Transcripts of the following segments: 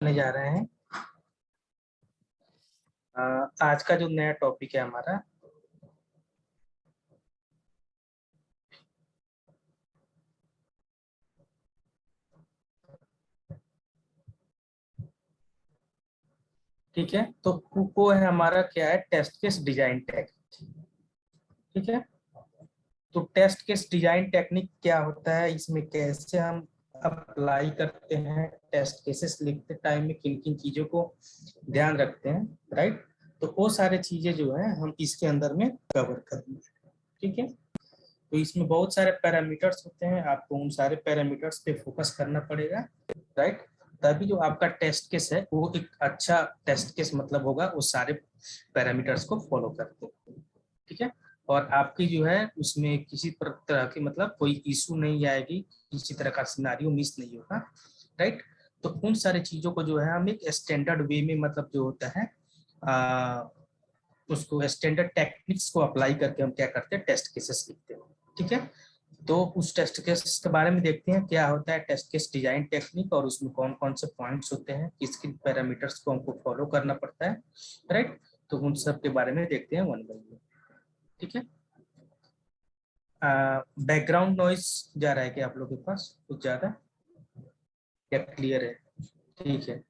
करने जा रहे हैं। आज का जो नया टॉपिक है हमारा ठीक है, तो वो है हमारा क्या है, टेस्ट केस डिजाइन टेक्निक। ठीक है, तो टेस्ट केस डिजाइन टेक्निक क्या होता है, इसमें कैसे हम अप्लाई करते हैं, टेस्ट केसेस लिखते टाइम में किन किन चीजों को ध्यान रखते हैं, राइट। तो वो सारे चीजें जो है हम इसके अंदर में कवर करेंगे। ठीक है, तो इसमें बहुत सारे पैरामीटर्स होते हैं, आपको उन सारे पैरामीटर्स पे फोकस करना पड़ेगा, राइट। तभी जो आपका टेस्ट केस है वो एक अच्छा टेस्ट केस मतलब होगा, वो सारे पैरामीटर्स को फॉलो करते हैं। ठीक है, और आपकी जो है उसमें किसी तरह की मतलब कोई इशू नहीं आएगी, किसी तरह का सिनेरियो मिस नहीं होगा, राइट। तो उन सारे चीजों को जो है हम एक स्टैंडर्ड वे में मतलब जो होता है उसको स्टैंडर्ड टेक्निक्स को अप्लाई करके हम क्या करते हैं, टेस्ट केसेस लिखते हैं। ठीक है, तो उस टेस्ट केस के बारे में देखते हैं क्या होता है टेस्ट केस डिजाइन टेक्निक, और उसमें कौन कौन से पॉइंट्स होते हैं, किस किन पैरामीटर्स को हमको फॉलो करना पड़ता है, राइट। तो उन सब के बारे में देखते हैं वन बाय वन। ठीक है, बैकग्राउंड नॉइस जा रहा है क्या आप लोगों के पास कुछ ज्यादा, या क्लियर है? ठीक है,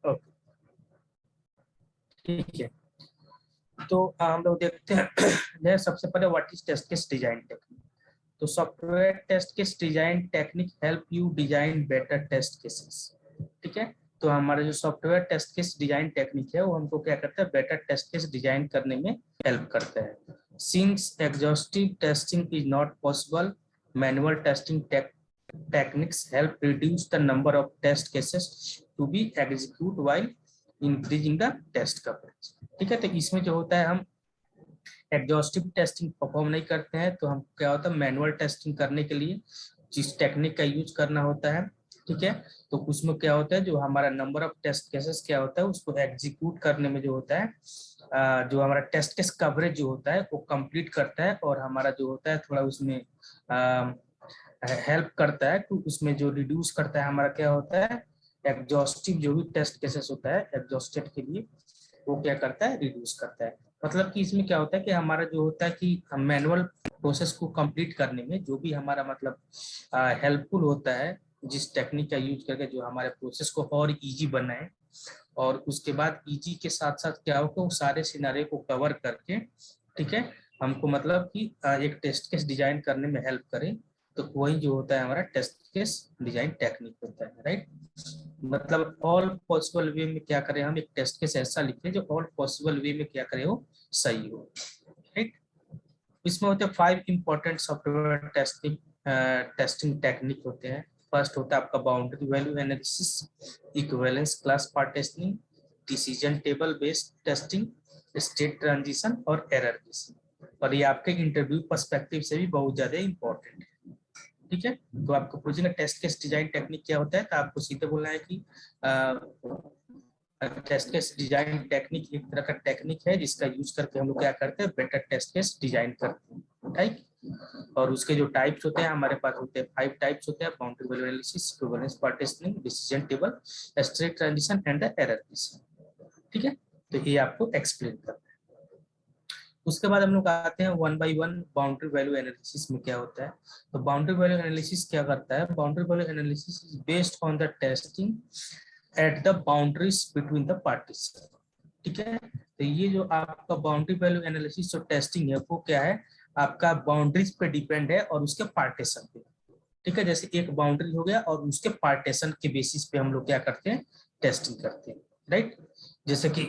ओके, ठीक है। तो हम लोग देखते हैं सबसे पहले what is test case design technique. तो software test case design technique help you design better test cases. ठीक है, तो हमारा जो software test case design technique है वो हमको क्या करता है, बेटर टेस्ट केस डिजाइन करने में हेल्प करता है। Since exhaustive testing is not possible, manual testing techniques help reduce the number of test cases to be executed while increasing the test coverage। ठीक है, तो इसमें जो होता है हम एग्जॉस्टिव टेस्टिंग परफॉर्म नहीं करते हैं, तो हम क्या होता है मैनुअल टेस्टिंग करने के लिए जिस टेक्निक का यूज करना होता है, ठीक है, तो उसमें क्या होता है जो हमारा नंबर ऑफ टेस्ट केसेस क्या होता है उसको एग्जीक्यूट करने में जो होता है जो हमारा टेस्ट केस कवरेज जो होता है वो कंप्लीट करता है, और हमारा जो होता है थोड़ा उसमें हेल्प करता है, तो उसमें जो रिड्यूस करता है हमारा क्या होता है, एग्जॉस्टिव जो भी टेस्ट केसेस होता है एग्जॉस्टेड के लिए वो क्या करता है, रिड्यूस करता है। मतलब कि इसमें क्या होता है कि हमारा जो होता है कि हम मैनुअल प्रोसेस को कंप्लीट करने में जो भी हमारा मतलब हेल्पफुल होता है, जिस टेक्निक का यूज करके जो हमारे प्रोसेस को और इजी बनाए, और उसके बाद इजी के साथ साथ क्या होगा वो सारे सिनारियो को कवर करके, ठीक है, हमको मतलब कि एक टेस्ट केस डिजाइन करने में हेल्प करे, तो वही जो होता है हमारा टेस्ट केस डिजाइन टेक्निक होता है, राइट। मतलब ऑल पॉसिबल वे में क्या करें, हम एक टेस्ट केस ऐसा लिखें जो ऑल पॉसिबल वे में क्या करे वो सही हो, राइट। इसमें होते हैं 5 important software testing testing technique होते हैं। फर्स्ट होता है आपका boundary value analysis, equivalence class partitioning, decision table based testing, state transition और एरर बेस्ड, और ये आपके इंटरव्यू पर्सपेक्टिव से भी बहुत ज्यादा इंपॉर्टेंट है। ठीक है, तो आपको पूछेंगे टेस्ट केस डिजाइन टेक्निक क्या होता है, तो आपको सीधे बोलना है कि टेस्ट केस डिजाइन टेक्निक एक तरह का टेक्निक है जिसका यूज करके हम लोग क्या करते हैं, बेटर टेस्ट केस डिजाइन करते हैं, राइट। और उसके जो टाइप्स होते हैं हमारे पास होते हैं 5 टाइप्स होते हैं, boundary value analysis, equivalence partitioning, decision table, state transition and the error based. ठीक है, तो ये आपको एक्सप्लेन करना है। उसके बाद हम लोग आते हैं one by one boundary value analysis में क्या होता है। तो बाउंड्री वैल्यू एनालिसिस क्या करता है, boundary value analysis is based on the testing at the boundaries between the parties. ठीक है, तो ये जो आपका बाउंड्री वैल्यू एनालिसिस जो टेस्टिंग है वो क्या है, आपका बाउंड्रीज पे डिपेंड है और उसके पार्टीशन पे। ठीक है, जैसे एक बाउंड्री हो गया और उसके पार्टीशन के बेसिस पे हम लोग क्या करते हैं, टेस्टिंग करते हैं, राइट। जैसे कि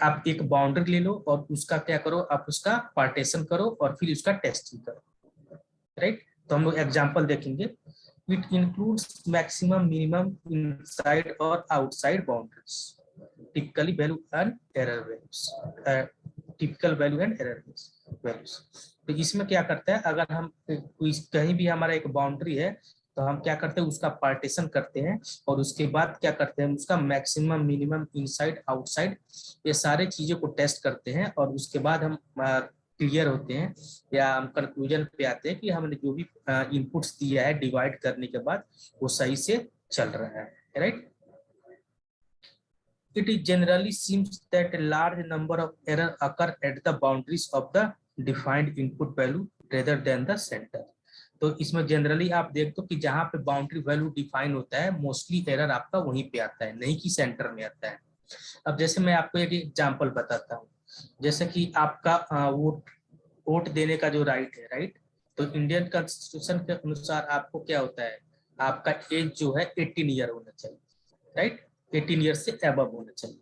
आप एक बाउंड्री ले लो और उसका क्या करो, आप उसका पार्टीशन करो और फिर उसका टेस्टिंग करो, राइट। तो हम लोग एग्जांपल देखेंगे। It includes maximum minimum inside और outside boundaries, typically value and error values, typical value and error values. तो इसमें क्या करते हैं, अगर हम कहीं भी हमारा एक बाउंड्री है तो हम क्या करते हैं उसका पार्टीशन करते हैं, और उसके बाद क्या करते हैं उसका मैक्सिमम मिनिमम इनसाइड आउटसाइड ये सारे चीजों को टेस्ट करते हैं, और उसके बाद हम क्लियर होते हैं या हम कंक्लूजन पे आते हैं कि हमने जो भी इनपुट्स दिया है डिवाइड करने के बाद वो सही से चल रहा है, right. It is generally seems that a large number of errors occur at the boundaries of the defined input value rather than the center. तो इसमें जनरली आप देखते हो कि जहां पे बाउंड्री वैल्यू डिफाइन होता है मोस्टली एरर आपका वहीं पे आता है, नहीं कि सेंटर में आता है। अब जैसे मैं आपको एक एग्जांपल बताता हूँ, जैसे कि आपका वोट देने का जो राइट है, राइट, तो इंडियन कॉन्स्टिट्यूशन के अनुसार आपको क्या होता है, आपका एज जो है 18 ईयर होना चाहिए, राइट, 18 ईयर से अबव होना चाहिए।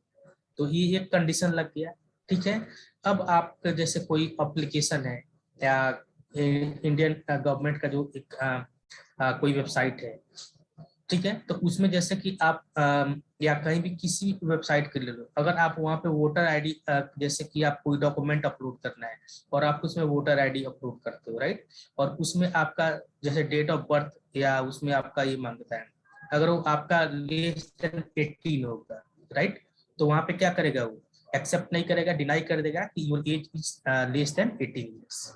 तो ये एक कंडीशन लग गया, ठीक है। अब आपका जैसे कोई एप्लीकेशन है या इंडियन गवर्नमेंट का जो एक कोई वेबसाइट है, ठीक है, तो उसमें जैसे कि आप या कहीं भी किसी वेबसाइट के ले लो, अगर आप वहाँ पे वोटर आईडी जैसे कि आप कोई डॉक्यूमेंट अपलोड करना है और आप उसमें वोटर आईडी अपलोड करते हो, राइट, और उसमें आपका जैसे डेट ऑफ बर्थ या उसमें आपका ये मांगता है, अगर वो आपका लेस देन 18 होगा, राइट, तो वहाँ पे क्या करेगा, वो एक्सेप्ट नहीं करेगा, डिनाई कर देगा कि your age is less than 18 years,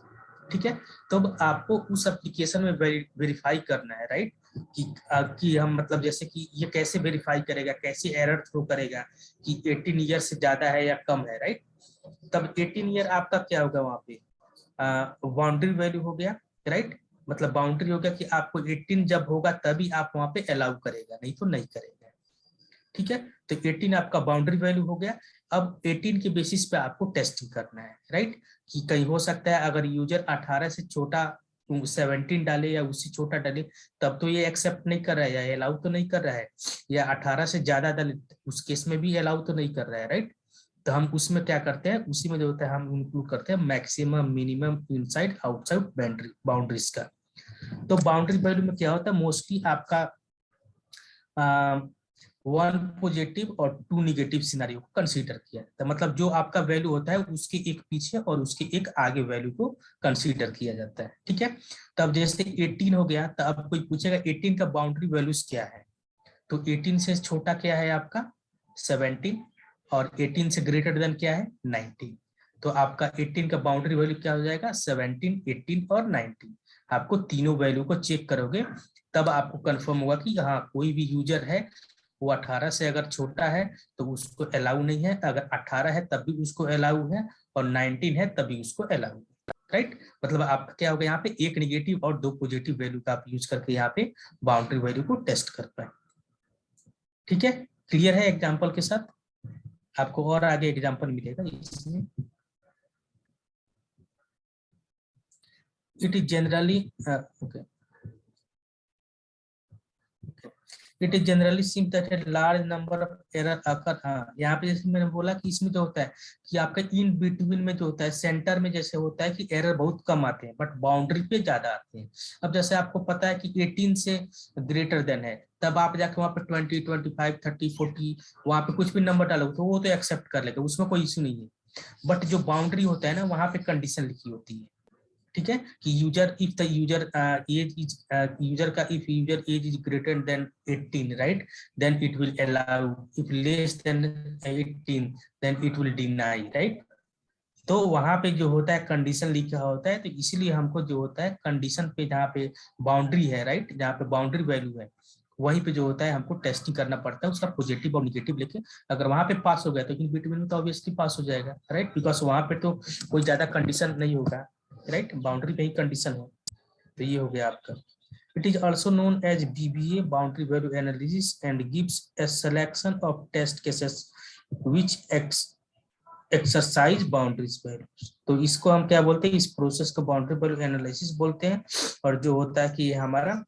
ठीक है। तो अब आपको उस एप्लीकेशन में वेरीफाई करना है, राइट, कि हम मतलब जैसे कि ये कैसे वेरीफाई करेगा, कैसे एरर थ्रो करेगा कि 18 ईयर से ज्यादा है या कम है, राइट। तब 18 ईयर आपका क्या होगा, वहां पे बाउंड्री वैल्यू हो गया, राइट, मतलब बाउंड्री हो गया कि आपको 18 जब होगा तभी आप वहां पे अलाउ करेगा, नहीं तो नहीं करेगा, ठीक है। तो 18 आपका बाउंड्री वैल्यू हो गया। अब 18 के बेसिस पे आपको टेस्टिंग करना है, राइट, कि कहीं हो सकता है अगर यूजर 18 से छोटा 17 डाले या उससे छोटा डाले तब तो ये एक्सेप्ट नहीं कर रहा है या अलाउ तो नहीं कर रहा है, या 18 से ज्यादा डाले उस केस में भी अलाउ तो नहीं कर रहा है, राइट। तो हम उसमें क्या करते हैं, उसी में जो होता है हम इंक्लूड करते हैं maximum minimum inside outside boundaries का। तो बाउंड्री वैल्यू में क्या होता है, मोस्टली आपका 1 पॉजिटिव और 2 निगेटिव सिनेरियो को कंसीडर किया जाता है, मतलब जो आपका वैल्यू होता है उसके एक पीछे और उसके एक आगे वैल्यू को कंसीडर किया जाता है, ठीक है। तब जैसे 18 हो गया, तो अब कोई पूछेगा 18 का बाउंड्री वैल्यूज क्या है, तो 18 से छोटा क्या है आपका 17 और 18 से ग्रेटर देन क्या है 19। तो आपका 18 का बाउंड्री वैल्यू क्या हो जाएगा 17, 18 और 19। आपको तीनों वैल्यू को चेक करोगे तब आपको कंफर्म होगा कि हाँ कोई भी यूजर है वो 18 से अगर छोटा है तो उसको अलाउ नहीं है, अगर 18 है तब भी उसको अलाउ है और 19 है तभी उसको अलाउ है, राइट। मतलब आपका क्या होगा, यहाँ पे एक निगेटिव और 2 पॉजिटिव वैल्यू का आप यूज करके यहाँ पे बाउंड्री वैल्यू को टेस्ट कर पाए, ठीक है। क्लियर है एग्जाम्पल के साथ, आपको और आगे एग्जाम्पल मिलेगा इसमें। It is generally okay, it is generally seem that A large number of error अकर, हाँ यहाँ पे जैसे मैंने बोला कि इसमें जो होता है कि आपका इन बिटवीन में जो होता है सेंटर में जैसे होता है कि एरर बहुत कम आते हैं बट बाउंड्री पे ज्यादा आते हैं। अब जैसे आपको पता है कि 18 से ग्रेटर देन है तब आप जाके वहां पे 20, 25, 30, 40 वहां पे कुछ भी नंबर डालो तो वो तो एक्सेप्ट कर लेगा, उसमें कोई इश्यू नहीं है। बट जो बाउंड्री होता है ना वहां पे कंडीशन लिखी होती है, ठीक है, कि user if the user age is user का if user age is greater than 18, right, then it will allow, if less than 18 then it will deny, right. तो वहां पे जो होता है कंडीशन लिखा होता है, तो इसीलिए हमको जो होता है कंडीशन पे जहाँ पे बाउंड्री है, राइट, जहाँ पे बाउंड्री वैल्यू है वहीं पे जो होता है हमको टेस्टिंग करना पड़ता है उसका पॉजिटिव और निगेटिव लेके। अगर वहां पे पास हो गया तो इन बिटवीन में तो ऑब्वियसली पास हो जाएगा, राइट, बिकॉज वहां पे तो कोई ज्यादा कंडीशन नहीं होगा, राइट, बाउंड्री पे ही कंडीशन है। तो ये हो गया आपका। It is also known as BBA boundary value analysis and gives a selection of test cases which exercise boundaries values. तो इसको हम क्या बोलते हैं, इस प्रोसेस को बाउंड्री वैल्यू एनालिसिस बोलते हैं। और जो होता है कि ये हमारा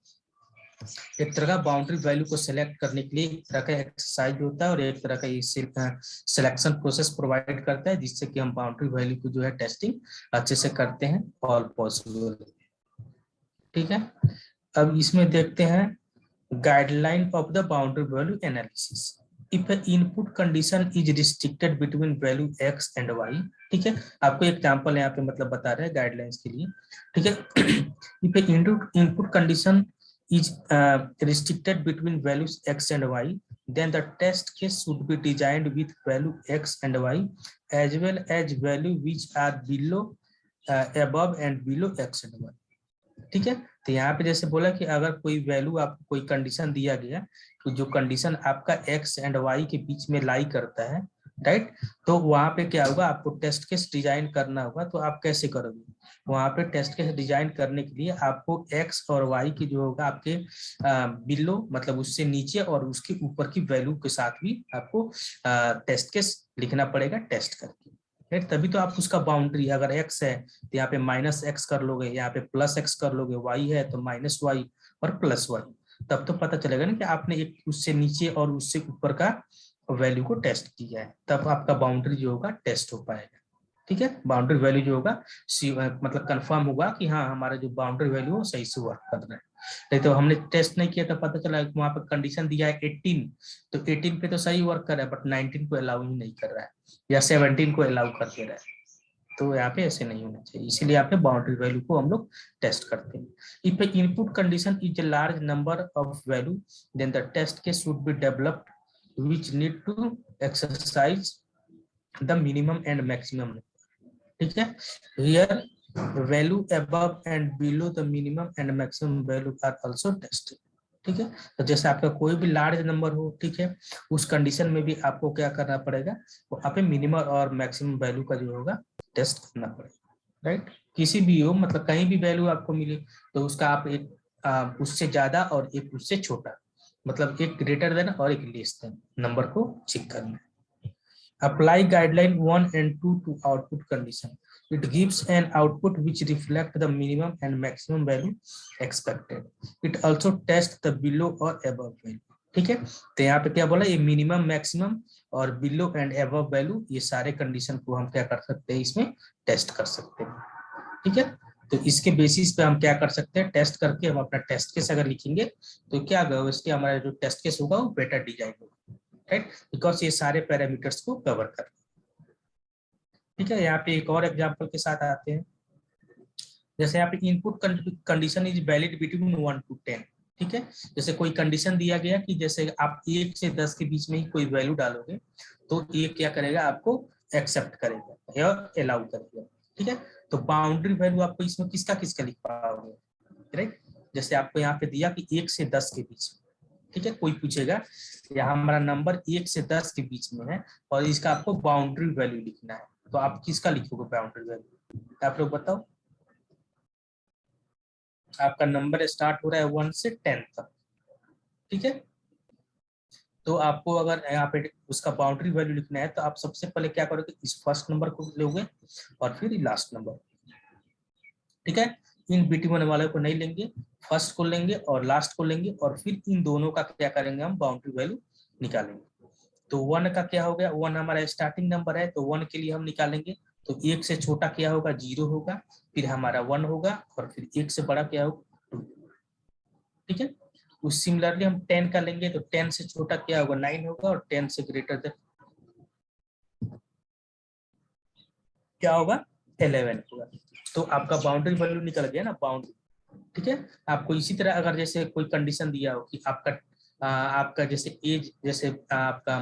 एक तरह का बाउंड्री वैल्यू को सिलेक्ट करने के लिए एक तरह का एक्सरसाइज होता है और एक तरह का ये सिलेक्शन प्रोसेस प्रोवाइड करता है जिससे कि हम बाउंड्री वैल्यू को जो है टेस्टिंग अच्छे से करते हैं ऑल पॉसिबल, ठीक है। अब इसमें देखते हैं guideline of the boundary value analysis. If input condition is restricted between value x and y, ठीक है, आपको एग्जांपल यहाँ पे मतलब बता रहे हैं गाइडलाइंस के लिए, ठीक है। If input condition is restricted between values x and y, then the test case should be designed with value x and y as well as value which are below above and below x and y। ठीक है, तो यहाँ पे जैसे बोला कि अगर कोई वैल्यू आपको कोई कंडीशन दिया गया तो जो कंडीशन आपका x एंड y के बीच में लाई करता है, राइट, तो वहां पे क्या होगा, आपको टेस्ट केस डिजाइन करना होगा। तो आप कैसे करोगे, वहां पे टेस्ट केस डिजाइन करने के लिए आपको x और y की जो होगा आपके बिलो मतलब उससे नीचे और उसके ऊपर की वैल्यू के साथ भी आपको टेस्ट केस लिखना पड़ेगा टेस्ट करके, राइट। तभी तो आप उसका बाउंड्री, अगर x है तो यहाँ पे -x कर लोगे, यहाँ पे +x कर लोगे, y है तो -y और +y, तब तो पता चलेगा ना कि आपने एक उससे नीचे और उससे ऊपर का वैल्यू को टेस्ट किया है, तब आपका बाउंड्री जो होगा टेस्ट हो पाएगा। ठीक है, बाउंड्री वैल्यू जो होगा मतलब कंफर्म होगा कि हाँ हमारा जो बाउंड्री वैल्यू है सही से वर्क कर रहा है। नहीं तो हमने टेस्ट नहीं किया तो पता चला वहां पर कंडीशन दिया है 18, तो 18 पे तो सही वर्क कर रहा है बट 19 को अलाउ ही नहीं कर रहा है या 17 को अलाउ कर दे रहा है। तो यहाँ पे ऐसे नहीं होना चाहिए, इसीलिए यहाँ पे बाउंड्री वैल्यू को हम लोग टेस्ट करते हैं। If input condition is a large number of value then the test case should be developed which need to exercise the minimum and maximum. ठीक है, here value above and below the minimum and maximum value are also tested. ठीक है, तो जैसे आपका कोई भी large number हो, ठीक है, उस कंडीशन में भी आपको क्या करना पड़ेगा, वहाँ पे मिनिमम और मैक्सिमम वैल्यू का जो होगा टेस्ट करना पड़ेगा, राइट। किसी भी हो मतलब कहीं भी वैल्यू आपको मिले तो उसका आप एक उससे ज्यादा और एक उससे छोटा, मतलब एक ग्रेटर देन और एक लेस देन नंबर को चेक करना है। Apply guideline 1 and 2 to output condition. It gives an output which reflect the minimum and maximum value expected. It also tests the below or above value. ठीक है, तो यहाँ पे क्या बोला, ये मिनिमम मैक्सिमम और बिलो एंड अबव वैल्यू ये सारे कंडीशन को हम क्या कर सकते हैं, इसमें टेस्ट कर सकते हैं। ठीक है, तो इसके बेसिस पे हम क्या कर सकते हैं, टेस्ट करके हम अपना टेस्ट केस अगर लिखेंगे तो क्या होगा, इसके हमारा जो टेस्ट केस होगा वो बेटर डिजाइन होगा, राइट, बिकॉज ये सारे पैरामीटर्स को कवर कर। ठीक है, यहाँ पे एक और एग्जांपल के साथ आते हैं। जैसे यहाँ पे input condition is valid between 1 to 10। ठीक है, जैसे कोई कंडीशन दिया गया कि जैसे आप 1 से 10 के बीच में ही कोई वैल्यू डालोगे तो ये क्या करेगा, आपको एक्सेप्ट करेगा या अलाउ करेगा। ठीक है, तो बाउंड्री वैल्यू आपको इसमें किसका किसका लिख पाओगे, राइट। जैसे आपको यहाँ पे दिया कि 1 से 10 के बीच में, ठीक है, कोई पूछेगा यहाँ हमारा नंबर 1 से 10 के बीच में है और इसका आपको बाउंड्री वैल्यू लिखना है, तो आप किसका लिखोगे बाउंड्री वैल्यू, आप लोग बताओ। आपका नंबर स्टार्ट हो रहा है 1 से 10 तक, ठीक है, तो आपको अगर यहाँ पे उसका बाउंड्री वैल्यू लिखना है तो आप सबसे पहले क्या करोगे, इस फर्स्ट नंबर को लोगे और फिर लास्ट नंबर। ठीक है, इन बिटवीन वाले को नहीं लेंगे, फर्स्ट को लेंगे और लास्ट को लेंगे और फिर इन दोनों का क्या करेंगे, हम बाउंड्री वैल्यू निकालेंगे। तो 1 का क्या हो गया, 1 हमारा स्टार्टिंग नंबर है तो 1 के लिए हम निकालेंगे, तो 1 से छोटा क्या होगा, 0 होगा, फिर हमारा 1 होगा और फिर 1 से बड़ा क्या होगा 2। ठीक है, उस सिमिलरली हम 10 का लेंगे तो 10 से छोटा क्या होगा 9 होगा और 10 से ग्रेटर देन क्या होगा 11 होगा। तो आपका बाउंड्री वैल्यू निकल गया ना, बाउंड्री। ठीक है, आपको इसी तरह अगर जैसे कोई कंडीशन दिया हो कि आपका जैसे एज, जैसे आपका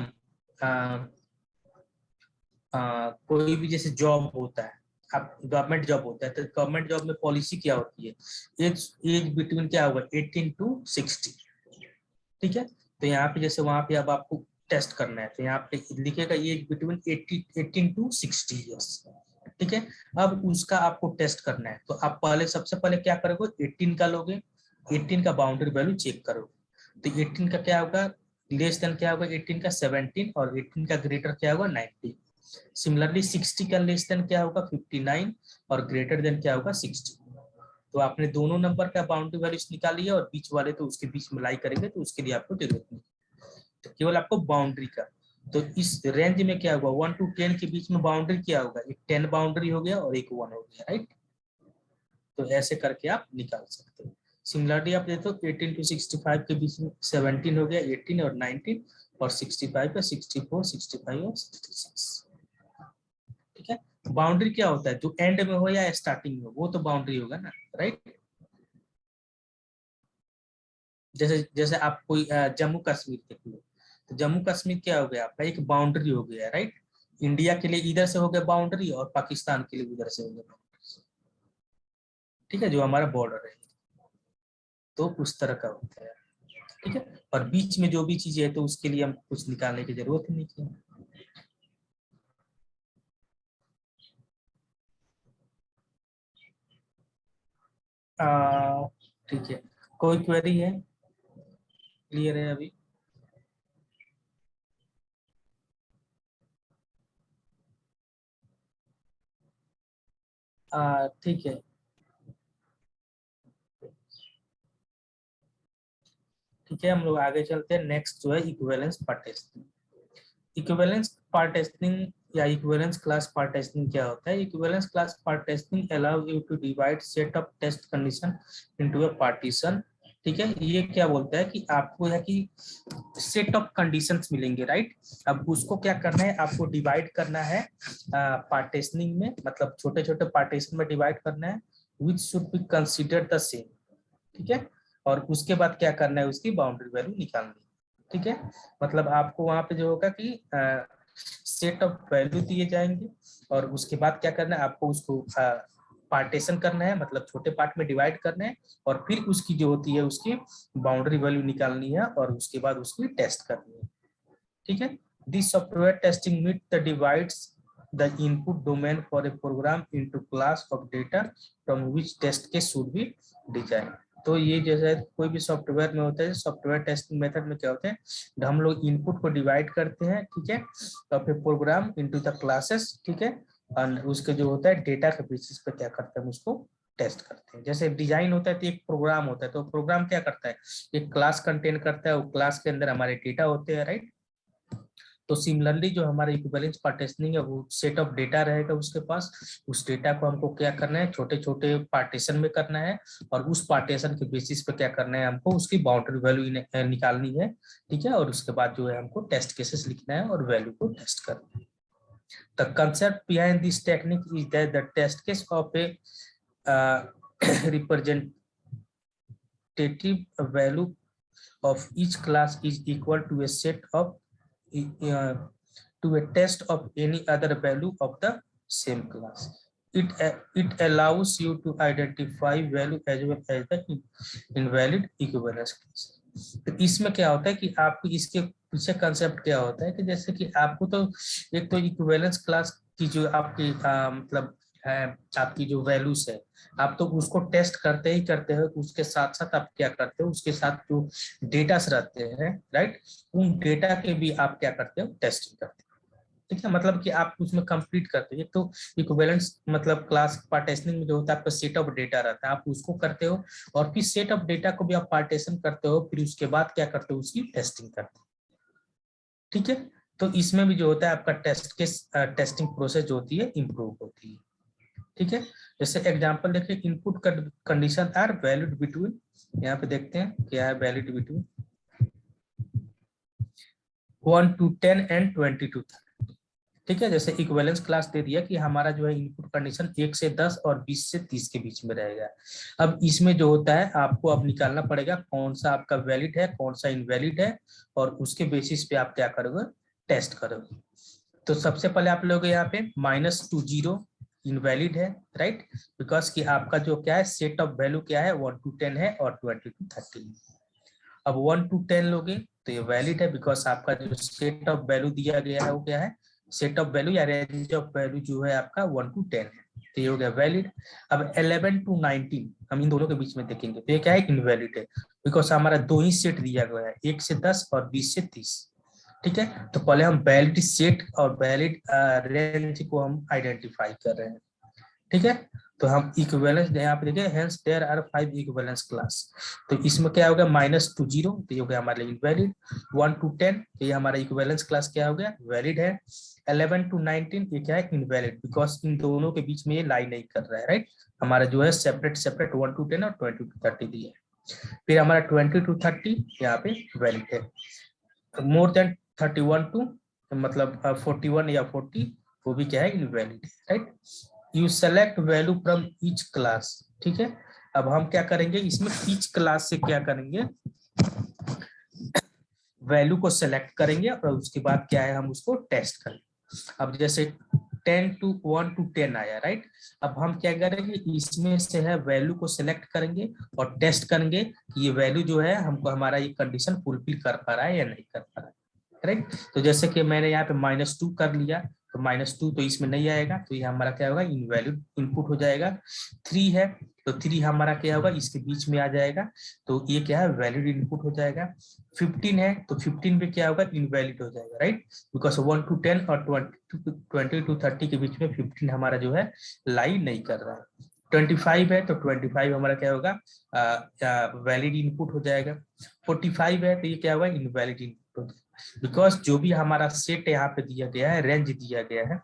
कोई भी जैसे जॉब होता है, आप गवर्नमेंट जॉब होता है तो गवर्नमेंट जॉब में पॉलिसी क्या होती है, एज बिटवीन क्या होगा 18 to 60। ठीक है, तो यहाँ पे जैसे वहां पे अब आपको टेस्ट करना है तो यहाँ पे लिखेगा एज बिटवीन 18 to 60 ईयर्स। ठीक है, अब उसका आपको टेस्ट करना है तो आप पहले सबसे पहले क्या करोगे, 18 का लोगे, 18 का बाउंड्री वैल्यू चेक करोगे तो 18 का क्या होगा, लेस देन क्या होगा 18 का 17 और 18 का ग्रेटर क्या होगा 19। सिमिलरली 60 का लेस देन क्या होगा 59 और ग्रेटर देन क्या होगा 60। तो आपने दोनों नंबर का बाउंड्री वैल्यूज निकाल लिया और बीच वाले तो उसके बीच में लाई करेंगे तो उसके लिए आपको जरूरत नहीं, तो केवल आपको बाउंड्री का। तो इस रेंज में क्या होगा 1 to 10 के बीच में बाउंड्री क्या होगा, एक 10 बाउंड्री हो गया और एक 1 हो गया, राइट। तो ऐसे करके आप निकाल सकते हो। सिमिलरली आप देखो 18 to 65 के बीच में 17 हो गया, 18 और 19 और 65 का 64, 65 और 66। ठीक है, बाउंड्री क्या होता है, जो एंड में हो या स्टार्टिंग में, वो तो बाउंड्री होगा ना, राइट। जैसे जैसे आप कोई जम्मू कश्मीर देख लो तो जम्मू कश्मीर क्या हो गया आपका, एक बाउंड्री हो गया, राइट। इंडिया के लिए इधर से हो गया बाउंड्री और पाकिस्तान के लिए उधर से हो गया बाउंड्री। ठीक है, जो हमारा बॉर्डर है, तो उस तरह का होता है। ठीक है, और बीच में जो भी चीजें है तो उसके लिए हम कुछ निकालने की जरूरत ही नहीं है। ठीक है, कोई क्वेरी है? क्लियर है अभी? ठीक है, ठीक है, हम लोग आगे चलते हैं। नेक्स्ट जो है इक्विवेलेंस पार्टिशनिंग। इक्विवेलेंस पार्टिशनिंग या इक्विवेलेंस क्लास पार्टिशनिंग क्या होता है? Equivalence class partitioning allow you to divide set of test condition into a partition. ठीक है, ये क्या बोलता है कि आपको है कि सेट ऑफ कंडीशंस मिलेंगे, राइट? अब उसको क्या करना है, आपको डिवाइड करना है पार्टीशनिंग में, मतलब छोटे छोटे पार्टीशन में डिवाइड करना है, which should be considered the same. ठीक है, और उसके बाद क्या करना है, उसकी बाउंड्री वैल्यू निकालनी है। ठीक है, मतलब आपको वहां पे जो होगा कि सेट ऑफ वैल्यू दिए जाएंगे, और उसके बाद क्या करना है, आपको उसको पार्टीशन करना है, मतलब छोटे पार्ट में डिवाइड करना है, और फिर उसकी जो होती है उसकी बाउंड्री वैल्यू निकालनी है, और उसके बाद उसकी टेस्ट करनी है। ठीक है, this software testing method divides the input domain for a program into class of data from which test case should be design. तो ये जैसे कोई भी सॉफ्टवेयर में होता है, सॉफ्टवेयर टेस्टिंग मेथड में क्या होता है, हम लोग इनपुट को डिवाइड करते हैं, ठीक है, और फिर प्रोग्राम इनटू द क्लासेस, ठीक है, और उसके जो होता है डेटा के बेसिस पे क्या करते हैं, हम उसको टेस्ट करते हैं। जैसे डिजाइन होता है तो एक प्रोग्राम होता है, तो प्रोग्राम क्या करता है, एक क्लास कंटेन करता है, वो क्लास के अंदर हमारे डेटा होते हैं, राइट? तो सिमिलरली जो हमारा इक्विवेलेंस पार्टीशनिंग है, वो सेट ऑफ डेटा रहेगा उसके पास, उस डेटा को हमको क्या करना है, छोटे छोटे पार्टीशन में करना है, और उस पार्टीशन के बेसिस पे क्या करना है, हमको उसकी बाउंड्री वैल्यू निकालनी है। ठीक है, और उसके बाद जो है हमको टेस्ट केसेस लिखना है और वैल्यू को टेस्ट करना है। The concept behind this technique is that the test case of a representative value of each class is equal to a set of uh, to a test of any other value of the same class. It allows you to identify value as well as the invalid equivalence class. तो इसमें क्या होता है कि आपको इसके पीछे concept क्या होता है कि जैसे कि आपको तो एक तो इक्विवेलेंस क्लास की जो आपकी मतलब है, आपकी जो वैल्यूज है, आप तो उसको टेस्ट करते ही करते हो, उसके साथ साथ आप क्या करते हो, उसके साथ जो डेटास रहते हैं, राइट, उन डेटा के भी आप क्या करते हो, टेस्टिंग करते हो। ठीक है, मतलब कि आप उसमें कंप्लीट करते हो। एक तो इक्विवेलेंस मतलब क्लास पार्टीशनिंग में जो होता है, आपका सेट ऑफ डेटा रहता है, आप उसको करते हो, और फिर सेट ऑफ डेटा को भी आप पार्टीशन करते हो, फिर उसके बाद क्या करते हो, उसकी टेस्टिंग करते हो। ठीक है, तो इसमें भी जो होता है आपका टेस्टिंग प्रोसेस जो होती है इम्प्रूव होती है। ठीक है, जैसे एग्जांपल देखिए, input condition are valid between, यहाँ पे देखते हैं क्या है, valid between 1 to 10 and 20 to 30। ठीक है, जैसे इक्विवेलेंस क्लास दे दिया कि हमारा जो है इनपुट कंडीशन 1 से 10 और 20 से 30 के बीच में रहेगा। अब इसमें जो होता है आपको अब निकालना पड़ेगा कौन सा आपका वैलिड है, कौन सा इनवैलिड है, और उसके बेसिस पे आप क्या करोगे, टेस्ट करोगे। तो सबसे पहले आप लोग यहाँ पे -2 0 इनवैलिड है, राइट, बिकॉज कि आपका जो क्या है, सेट ऑफ वैल्यू क्या है, 1 to 10 है और 20 to 30। अब 1 to 10 लोगे तो ये वैलिड है, बिकॉज आपका जो सेट ऑफ वैल्यू दिया गया है वो क्या है, सेट ऑफ वैल्यू या रेंज ऑफ वैल्यू जो है आपका 1 to 10 है, तो ये हो गया वैलिड। अब 11 to 19 हम इन दोनों के बीच में देखेंगे, तो ये क्या है, इनवैलिड है, बिकॉज हमारा दो ही सेट दिया गया है, 1 से 10 और 20 से 30। ठीक है, तो पहले हम वैलिड सेट और वैलिड रेंज को हम आइडेंटिफाई कर रहे हैं। ठीक है, तो हम इक्विवेलेंस यहाँ पे देखिए, hence there are 5 equivalence class. तो इसमें क्या होगा, -2 0 तो ये हो गया हमारे लिए इनवैलिड, 1 to 10 तो ये हमारा इक्विवेलेंस क्लास क्या हो गया, वैलिड है, 11 to 19 ये क्या है, इनवैलिड, बिकॉज इन दोनों के बीच में ये लाई नहीं कर रहा है, राइट, हमारा जो है सेपरेट सेपरेट 1 to 10 और 20 to 30 दिया है। फिर हमारा 20 to 30 यहाँ पे वैलिड है, मोर देन 31 टू मतलब 41 या 40 वो भी क्या है, इनवैलिड है, right. You select value from each class. ठीक है, अब हम क्या करेंगे, इसमें ईच क्लास से क्या करेंगे, वैल्यू को सेलेक्ट करेंगे, और उसके बाद क्या है, हम उसको टेस्ट करेंगे। अब जैसे 10 to 1 to 10 आया, राइट। अब हम क्या करेंगे, इसमें से है वैल्यू को सिलेक्ट करेंगे और टेस्ट करेंगे कि ये वैल्यू जो है हमको हमारा ये कंडीशन फुलफिल कर पा रहा है या नहीं कर पा रहा है, करेक्ट। तो जैसे कि मैंने यहाँ पे -2 कर लिया, तो -2 तो इसमें नहीं आएगा, तो ये हमारा क्या होगा, इनवैलिड इनपुट हो जाएगा। 3 है तो 3 हमारा क्या होगा, इसके बीच में आ जाएगा, तो ये क्या है, वैलिड इनपुट हो जाएगा। 15 है तो 15 पे क्या होगा, इनवैलिड हो जाएगा, राइट, बिकॉज 1 to 10 और 20 to 30 के बीच में 15 हमारा जो है लाई नहीं कर रहा है। 25 है तो 25 हमारा क्या होगा, वैलिड इनपुट हो जाएगा। 45 है तो ये क्या होगा, इनवैलिड इनपुट हो जाएगा, बिकॉज जो भी हमारा सेट यहाँ पे दिया गया है, रेंज दिया गया है,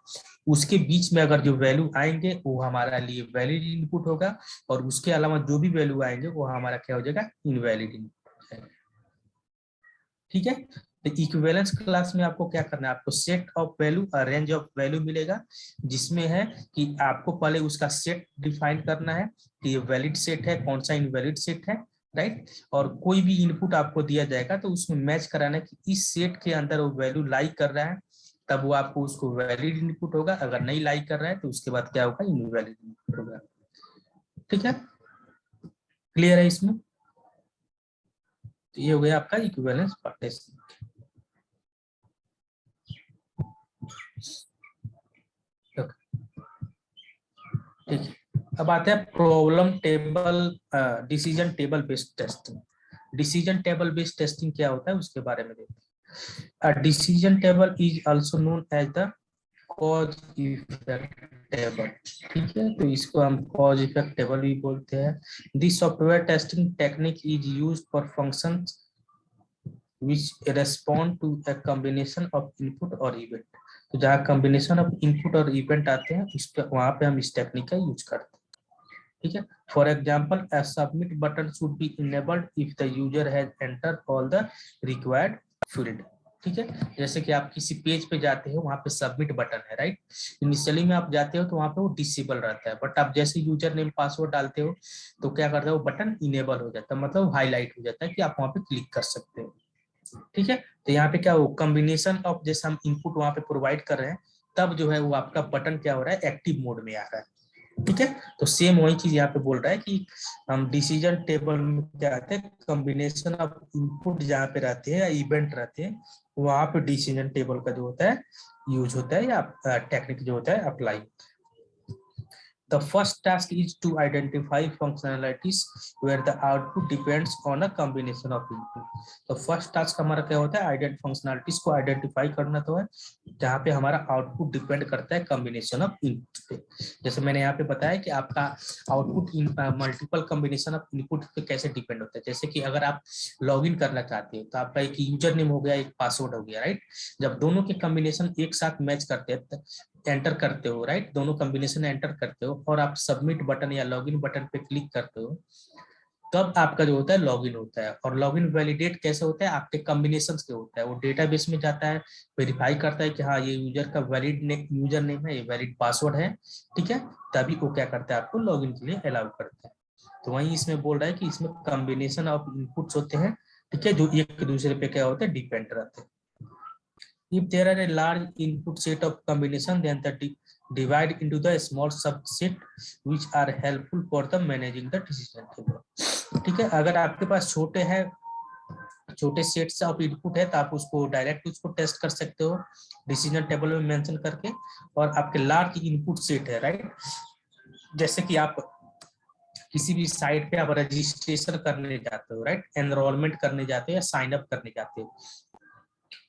उसके बीच में अगर जो वैल्यू आएंगे वो हमारा लिए वैलिड इनपुट होगा, और उसके अलावा जो भी वैल्यू आएंगे वो हमारा क्या हो जाएगा, इनवैलिड इनपुट हो जाएगा। ठीक है, तो इक्विवेलेंस क्लास में आपको क्या करना है, आपको सेट ऑफ वैल्यू और रेंज ऑफ वैल्यू मिलेगा, जिसमें है कि आपको पहले उसका सेट डिफाइन करना है कि ये वैलिड सेट है, कौन सा इनवैलिड सेट है, राइट। और कोई भी इनपुट आपको दिया जाएगा तो उसमें मैच कराना है कि इस सेट के अंदर वो वैल्यू लाई कर रहा है, तब वो आपको उसको वैलिड इनपुट होगा, अगर नहीं लाई कर रहा है तो उसके बाद क्या होगा, इनवैलिड इनपुट होगा। ठीक है, क्लियर है इसमें। तो ये हो गया आपका इक्विवेलेंस पार्टीशन। ठीक है, अब आते हैं problem table, decision table based testing. Decision table based testing क्या होता है उसके बारे में देखते हैं। Decision table is also known as the cause effect table. ठीक है, तो इसको हम कॉज इफेक्ट टेबल भी बोलते हैं। This software testing technique is used for functions which respond to a combination of input और event। तो जहाँ combination of input और event आते हैं उस पे वहाँ पे हम इस टेक्निक का यूज करते हैं। ठीक है, for example a submit button should be enabled if the user has entered all the required field। ठीक है, जैसे कि आप किसी पेज पे जाते हो, वहाँ पे सबमिट बटन है, राइट। इनिशियली में आप जाते हो तो वहाँ पे वो डिसेबल रहता है, बट आप जैसे यूजर नेम पासवर्ड डालते हो तो क्या करता है, वो बटन इनेबल हो जाता है, मतलब हाईलाइट हो जाता है कि आप वहाँ पे क्लिक कर सकते हो। ठीक है, तो यहाँ पे क्या हो, कॉम्बिनेशन ऑफ जैसे हम इनपुट वहां पे प्रोवाइड कर रहे हैं, तब जो है वो आपका बटन क्या हो रहा है, एक्टिव मोड में आ रहा है। ठीक है, तो सेम वही चीज यहाँ पे बोल रहा है कि हम डिसीजन टेबल में क्या आते हैं, कॉम्बिनेशन ऑफ इनपुट जहाँ पे रहते हैं या इवेंट रहते हैं, वहां पे डिसीजन टेबल का जो होता है यूज होता है, या टेक्निक जो होता है apply. The first task is to identify functionalities where the output depends on a combination of input। तो फर्स्ट टास्क हमारा क्या होता है, आइडेंट फंक्शनलिटीज को आइडेंटिफाई करना तो है, जहाँ पे हमारा आउटपुट डिपेंड करता है कॉम्बिनेशन ऑफ इनपुट पे। जैसे मैंने यहाँ पे बताया कि आपका output multiple combination of input पे कैसे डिपेंड होता है। जैसे कि अगर आप लॉग इन करना चाहते हो तो आपका एक यूजर नेम हो गया, एक पासवर्ड हो गया, राइट। जब दोनों के कॉम्बिनेशन एक साथ मैच करते हैं, एंटर करते हो, राइट, दोनों कॉम्बिनेशन एंटर करते हो और आप सबमिट बटन या लॉगिन बटन पे क्लिक करते हो, तब आपका जो होता है लॉगिन होता है। और लॉगिन वैलिडेट कैसे होता है, आपके कॉम्बिनेशंस के होता है, वो डेटाबेस में जाता है, वेरीफाई करता है कि हाँ ये यूजर का वैलिड यूजर नेम है, ये वैलिड पासवर्ड है। ठीक है, तभी वो क्या करता है, आपको लॉगिन के लिए अलाउ करता है। तो वही इसमें बोल रहा है कि इसमें कॉम्बिनेशन ऑफ इनपुट्स होते हैं, ठीक है, जो एक दूसरे पे क्या होते हैं, डिपेंड रहते हैं। If there are a large input set of combination, then the divide into the small subset which are helpful for the managing the decision table। ठीक है, अगर आपके पास छोटे सेट्स ऑफ इनपुट है तो आप उसको डायरेक्ट उसको टेस्ट कर सकते हो डिसीजन टेबल में मेंशन करके। और आपके लार्ज इनपुट सेट है, राइट, जैसे कि आप किसी भी साइट पे आप रजिस्ट्रेशन करने जाते हो, राइट, एनरोलमेंट करने जाते हो या साइन अप करने जाते हो,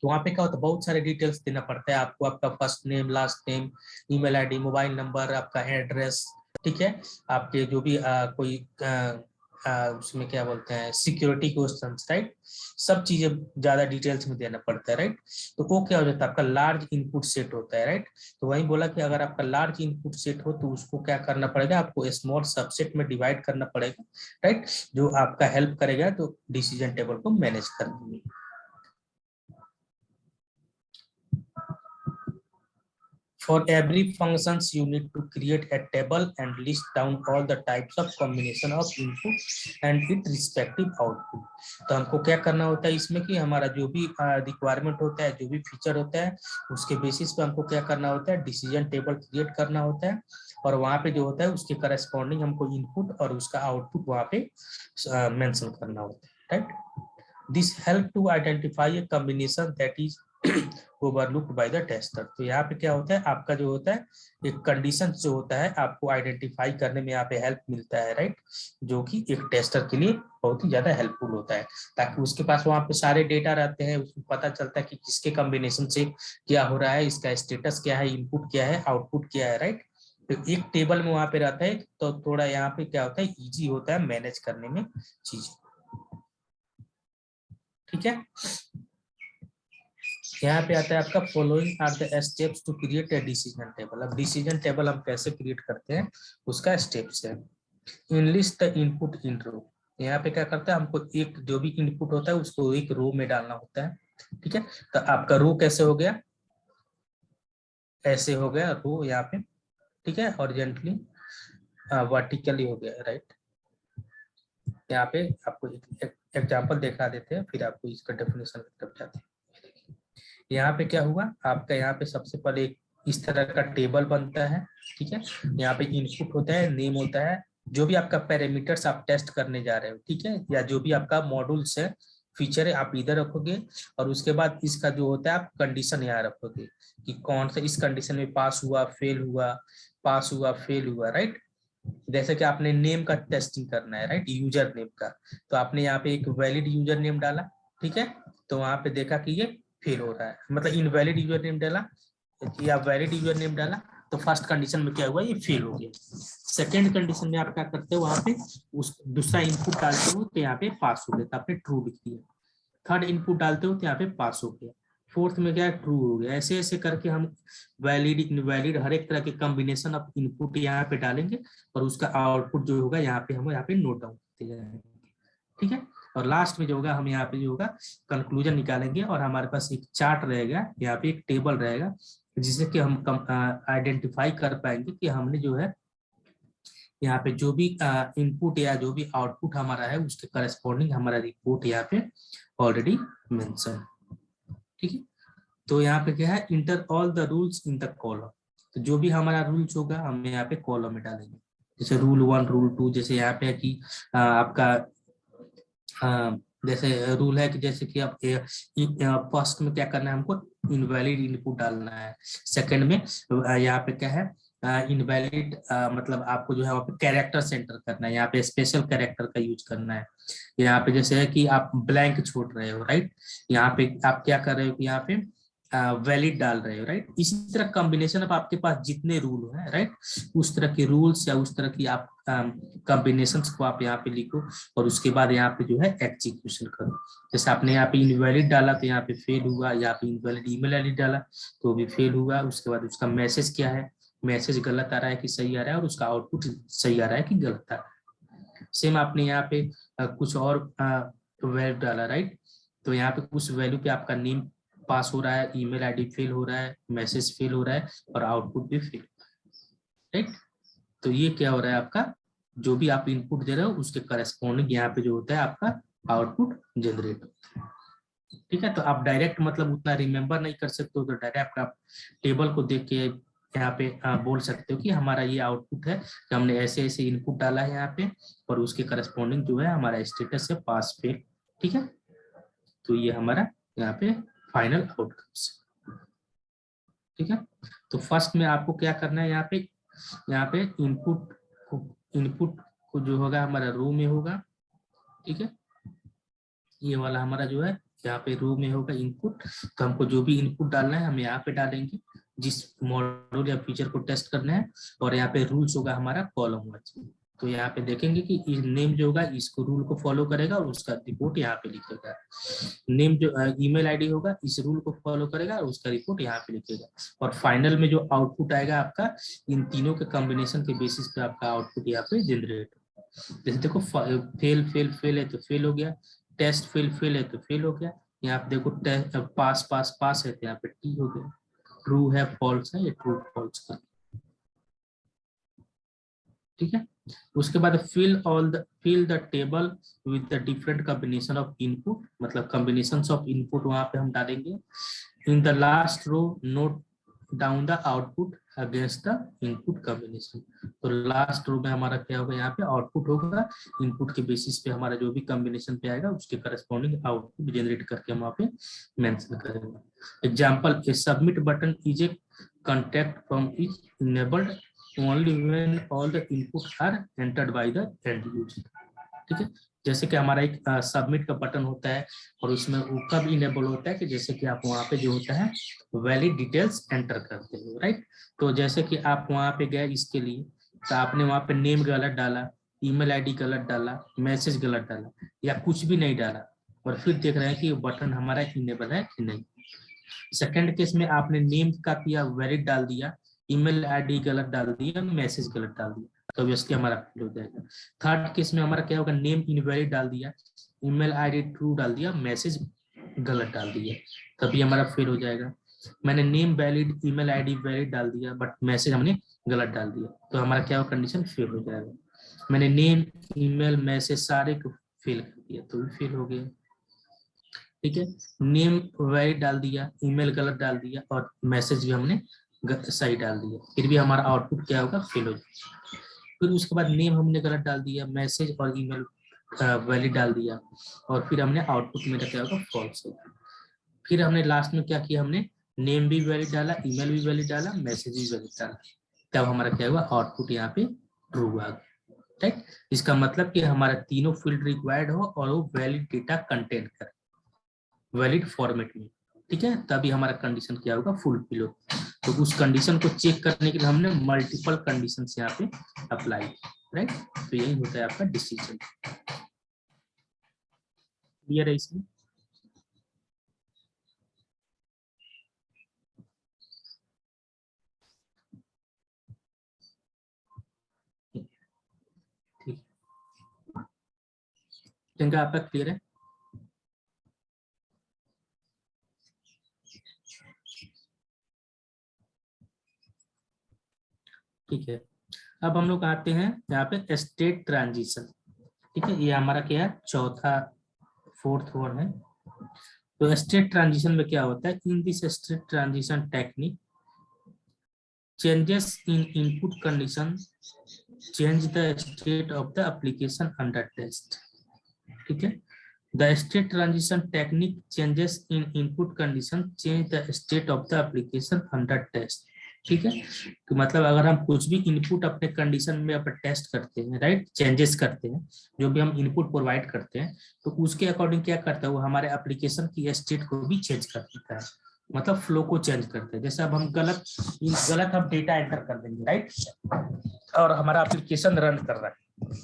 तो वहाँ पे क्या होता है, बहुत सारे डिटेल्स देना पड़ता है आपको, आपका first name, last name, email ID, mobile number, आपका एड्रेस। ठीक है, आपके जो भी कोई उसमें क्या बोलते हैं, सिक्योरिटी क्वेश्चंस, राइट, सब चीजें ज्यादा डिटेल्स में देना पड़ता है, राइट। तो वो क्या हो जाता है, आपका लार्ज इनपुट सेट होता है, राइट। तो वही बोला कि अगर आपका लार्ज इनपुट सेट हो तो उसको क्या करना पड़ेगा, आपको स्मॉल सबसेट में डिवाइड करना पड़ेगा, राइट, जो आपका हेल्प करेगा तो डिसीजन टेबल को मैनेज करने में। For every functions you need to create a table and list down all the types of combination of input and its respective output. तो हमको क्या करना होता है इसमें कि हमारा जो भी रिक्वायरमेंट होता है, जो भी फीचर होता है, उसके बेसिस पे हमको क्या करना होता है, डिसीजन टेबल क्रिएट करना होता है और वहाँ पे जो होता है उसके करस्पॉन्डिंग हमको इनपुट और उसका आउटपुट वहाँ पे मेंशन करना होता है, right. This help to identify a combination that is overlooked by the tester. तो यहाँ पे क्या होता है, आपका जो होता है एक कंडीशन जो होता है आपको आइडेंटिफाई करने में यहाँ पे हेल्प मिलता है, राइट, जो कि एक टेस्टर के लिए बहुत ही ज्यादा हेल्पफुल होता है, ताकि उसके पास वहाँ पे सारे डेटा रहते हैं, उसको पता चलता है कि किसके कॉम्बिनेशन से क्या हो रहा है, इसका स्टेटस क्या है, इनपुट क्या है, आउटपुट क्या है, राइट। तो एक टेबल में वहाँ पे रहता है तो थोड़ा यहाँ पे क्या होता है, इजी होता है मैनेज करने में चीज, ठीक है। यहाँ पे आता है आपका following are the steps to create a decision table. अब डिसीजन टेबल हम कैसे क्रिएट करते हैं उसका स्टेप्स है। Enlist the input in row. यहाँ पे क्या करता है, हमको एक जो भी इनपुट होता है उसको एक रो में डालना होता है, ठीक है। तो आपका रो कैसे हो गया, ऐसे हो गया रो यहाँ पे, ठीक है, हॉरिजॉन्टली वर्टिकली हो गया, राइट। यहाँ पे आपको एक एग्जाम्पल दिखा देते हैं, फिर आपको इसका डेफिनेशन की तरफ जाते हैं। यहाँ पे क्या हुआ आपका, यहाँ पे सबसे पहले एक इस तरह का टेबल बनता है, ठीक है। यहाँ पे इनपुट होता है, नेम होता है, जो भी आपका पैरामीटर्स आप टेस्ट करने जा रहे हो, ठीक है, या जो भी आपका मॉड्यूल्स है, फीचर है, आप इधर रखोगे और उसके बाद इसका जो होता है आप कंडीशन यहाँ रखोगे कि कौन सा इस कंडीशन में पास हुआ, फेल हुआ, पास हुआ, फेल हुआ, राइट। जैसे कि आपने नेम का टेस्टिंग करना है, राइट, यूजर नेम का, तो आपने यहाँ पे एक वैलिड यूजर नेम डाला, ठीक है, तो वहां पे देखा कि ये फेल हो रहा है, मतलब इनवैलिड यूजर नेम डाला या वैलिड यूजर नेम डाला, तो फर्स्ट कंडीशन में क्या हुआ, ये फेल हो गया। सेकंड कंडीशन में आप क्या करते हो, वहां पे उस दूसरा इनपुट डालते हो तो यहाँ पे पास हो गया, तो आपने ट्रू लिख दिया। थर्ड इनपुट डालते हो तो यहाँ पे पास हो गया। फोर्थ में क्या, ट्रू हो गया। ऐसे ऐसे करके हम वैलिड इनवैलिड हर एक तरह के कॉम्बिनेशन ऑफ इनपुट यहाँ पे डालेंगे और उसका आउटपुट जो होगा यहाँ पे हम यहाँ पे नोट डाउन करते जाएंगे, ठीक है। और लास्ट में जो होगा हम यहाँ पे जो होगा कंक्लूजन निकालेंगे और हमारे पास एक चार्ट रहेगा, यहाँ पे एक टेबल रहेगा, जिससे कि हम आइडेंटिफाई कर पाएंगे कि हमने जो है यहाँ पे जो भी इनपुट या जो भी आउटपुट हमारा है उसके करस्पॉन्डिंग हमारा रिपोर्ट यहाँ पे ऑलरेडी मेंशन, ठीक है। तो यहाँ पे क्या है, inter all the rules in the column. तो जो भी हमारा रूल्स होगा हम यहाँ पे कॉलम में डालेंगे, जैसे रूल 1, रूल 2, जैसे यहाँ पे है कि आपका जैसे रूल है कि जैसे कि आप फर्स्ट में क्या करना है, हमको इनवैलिड इनपुट डालना है। सेकंड में यहाँ पे क्या है, इनवैलिड मतलब आपको जो है वहाँ पे कैरेक्टर सेंटर करना है, यहाँ पे स्पेशल कैरेक्टर का यूज करना है। यहाँ पे जैसे है कि आप ब्लैंक छोड़ रहे हो, राइट, यहाँ पे आप क्या कर रहे हो कि यहाँ पे वैलिड डाल रहे हो, राइट। इसी तरह कॉम्बिनेशन ऑफ आपके पास जितने रूल है, राइट, उस तरह के रूल्स या उस तरह की आप कॉम्बिनेशंस को आप यहाँ पे लिखो और उसके बाद यहाँ पे जो है एग्जीक्यूशन करो। जैसे आपने यहाँ पे इनवैलिड डाला तो यहाँ पे फेल हुआ, यहाँ पे इनवैलिड ईमेल आईडी डाला तो भी फेल हुआ। उसके बाद उसका मैसेज क्या है, मैसेज गलत आ रहा है कि सही आ रहा है, और उसका आउटपुट सही आ रहा है कि गलत आ रहा है। सेम आपने यहाँ पे कुछ और वैल्यू डाला, राइट, तो यहाँ पे उस वैल्यू पे आपका नेम पास हो रहा है, ईमेल आईडी फेल हो रहा है, मैसेज फेल हो रहा है और आउटपुट भी फेल, राइट। तो ये क्या हो रहा है, आपका जो भी आप इनपुट दे रहे हो उसके करस्पॉन्डिंग यहाँ पे जो होता है आपका आउटपुट जनरेट होता है, ठीक है। तो आप डायरेक्ट मतलब उतना रिमेम्बर नहीं कर सकते हो, तो डायरेक्ट आप टेबल को देख के यहाँ पे बोल सकते हो कि हमारा ये आउटपुट है कि हमने ऐसे ऐसे इनपुट डाला है यहाँ पे और उसके करस्पॉन्डिंग जो है हमारा स्टेटस है पास फेल, ठीक है। तो ये हमारा यहाँ पे फाइनल आउटकम्स, ठीक है। तो फर्स्ट में आपको क्या करना है, यहाँ पे इनपुट को जो होगा हमारा रो में होगा, ठीक है। ये वाला हमारा जो है यहाँ पे रो में होगा इनपुट, तो हमको जो भी इनपुट डालना है हम यहाँ पे डालेंगे जिस मॉड्यूल या फीचर को टेस्ट करना है, और यहाँ पे रूल्स होगा हमारा कॉलम वाइज। तो यहाँ पे देखेंगे कि नेम जो होगा इसको रूल को फॉलो करेगा और उसका रिपोर्ट यहाँ पे लिखेगा। नेम जो ईमेल आईडी होगा इस रूल को फॉलो करेगा और उसका रिपोर्ट यहाँ पे लिखेगा। और फाइनल में जो आउटपुट आएगा आपका, इन तीनों के कॉम्बिनेशन के बेसिस पे आपका आउटपुट यहाँ पे जनरेट होगा। जैसे देखो फेल फेल फेल है तो फेल हो गया, टेस्ट फेल फेल है तो फेल हो गया, यहाँ पे देखो पास पास पास है तो यहाँ पे टी हो गया, ट्रू है फॉल्स है, ये ट्रू फॉल्स का, ठीक है। उसके बाद fill the table with the different combination of input, मतलब कॉम्बिनेशंस ऑफ इनपुट वहां पे हम डालेंगे। In the last row note down the output against the input combination. तो लास्ट रो में हमारा क्या होगा, यहाँ पे आउटपुट होगा, इनपुट के बेसिस पे हमारा जो भी कॉम्बिनेशन पे आएगा उसके करस्पॉन्डिंग आउटपुट जनरेट करके हम वहाँ पे मेंशन करेंगे। Example, A submit button is a contact from is enabled only when all the inputs are entered by the end user, ठीक है। जैसे कि हमारा एक सबमिट का बटन होता है और उसमें वो कब इनेबल होता है कि जैसे कि आप वहाँ पे जो होता है वैलिड डिटेल्स एंटर करते हो, राइट। तो जैसे कि आप वहाँ पे गए इसके लिए, तो आपने वहाँ पे नेम गलत डाला, ईमेल आईडी गलत डाला, मैसेज गलत डाला या कुछ भी नहीं डाला, और फिर देख रहे हैं कि बटन हमारा इनेबल है कि नहीं। सेकेंड केस में आपने नेम का किया वैलिड डाल दिया, ईमेल आईडी गलत डाल दिया, मैसेज गलत डाल दिया, तो ऑब्वियसली हमारा फेल हो जाएगा। थर्ड केस में हमारा क्या होगा, नेम इनवैलिड डाल दिया, ईमेल आईडी ट्रू डाल दिया, मैसेज गलत डाल दिया, तभी हमारा फेल हो जाएगा। मैंने name valid, email ID valid डाल दिया बट मैसेज हमने गलत डाल दिया, तो हमारा क्या होगा, कंडीशन फेल हो जाएगा। मैंने नेम ईमेल मैसेज सारे को फेल कर दिया तो भी फेल हो गया, ठीक है। नेम वैलिड डाल दिया, ईमेल गलत डाल दिया और मैसेज भी हमने सही डाल दिया, फिर भी हमारा आउटपुट क्या होगा, फेल हो जाएगा। फिर उसके बाद नेम हमने गलत डाल दिया, मैसेज और ईमेल वैलिड डाल दिया, और फिर हमने आउटपुट में क्या होगा, फॉल्स होगा। फिर हमने लास्ट में क्या किया, हमने नेम भी वैलिड डाला, ईमेल भी वैलिड डाला, मैसेज भी वैलिड डाला, तब हमारा क्या हुआ, आउटपुट यहाँ पे ट्रू आ गया, राइट। इसका मतलब कि हमारा तीनों फील्ड रिक्वायर्ड हो और वो वैलिड डेटा कंटेंट करे, वैलिड फॉर्मेट में, ठीक है, तभी हमारा कंडीशन क्या होगा, फुलफिल होगा। तो उस कंडीशन को चेक करने के लिए हमने मल्टीपल कंडीशन यहाँ पे अप्लाई, राइट। तो यही होता है आपका डिसीजन। क्लियर है इसमें? ठीक, इनका आपका क्लियर है? ठीक है, अब हम लोग आते हैं यहाँ पे स्टेट ट्रांजिशन, ठीक है। ये हमारा क्या है, चौथा फोर्थ वन है। तो स्टेट ट्रांजिशन में क्या होता है, in this state transition technique changes in input condition change the state of the application under test, ठीक है। The state transition technique changes in input condition change the state of the application under test, ठीक है। तो मतलब अगर हम कुछ भी इनपुट अपने कंडीशन में अपन टेस्ट करते हैं, राइट, चेंजेस करते हैं, जो भी हम इनपुट प्रोवाइड करते हैं, तो उसके अकॉर्डिंग क्या करता है वो, हमारे एप्लीकेशन की स्टेट को भी चेंज कर देता है, मतलब फ्लो को चेंज करते हैं। जैसे अब हम गलत हम डेटा एंटर कर देंगे, राइट, और हमारा एप्लीकेशन रन कर रहा है,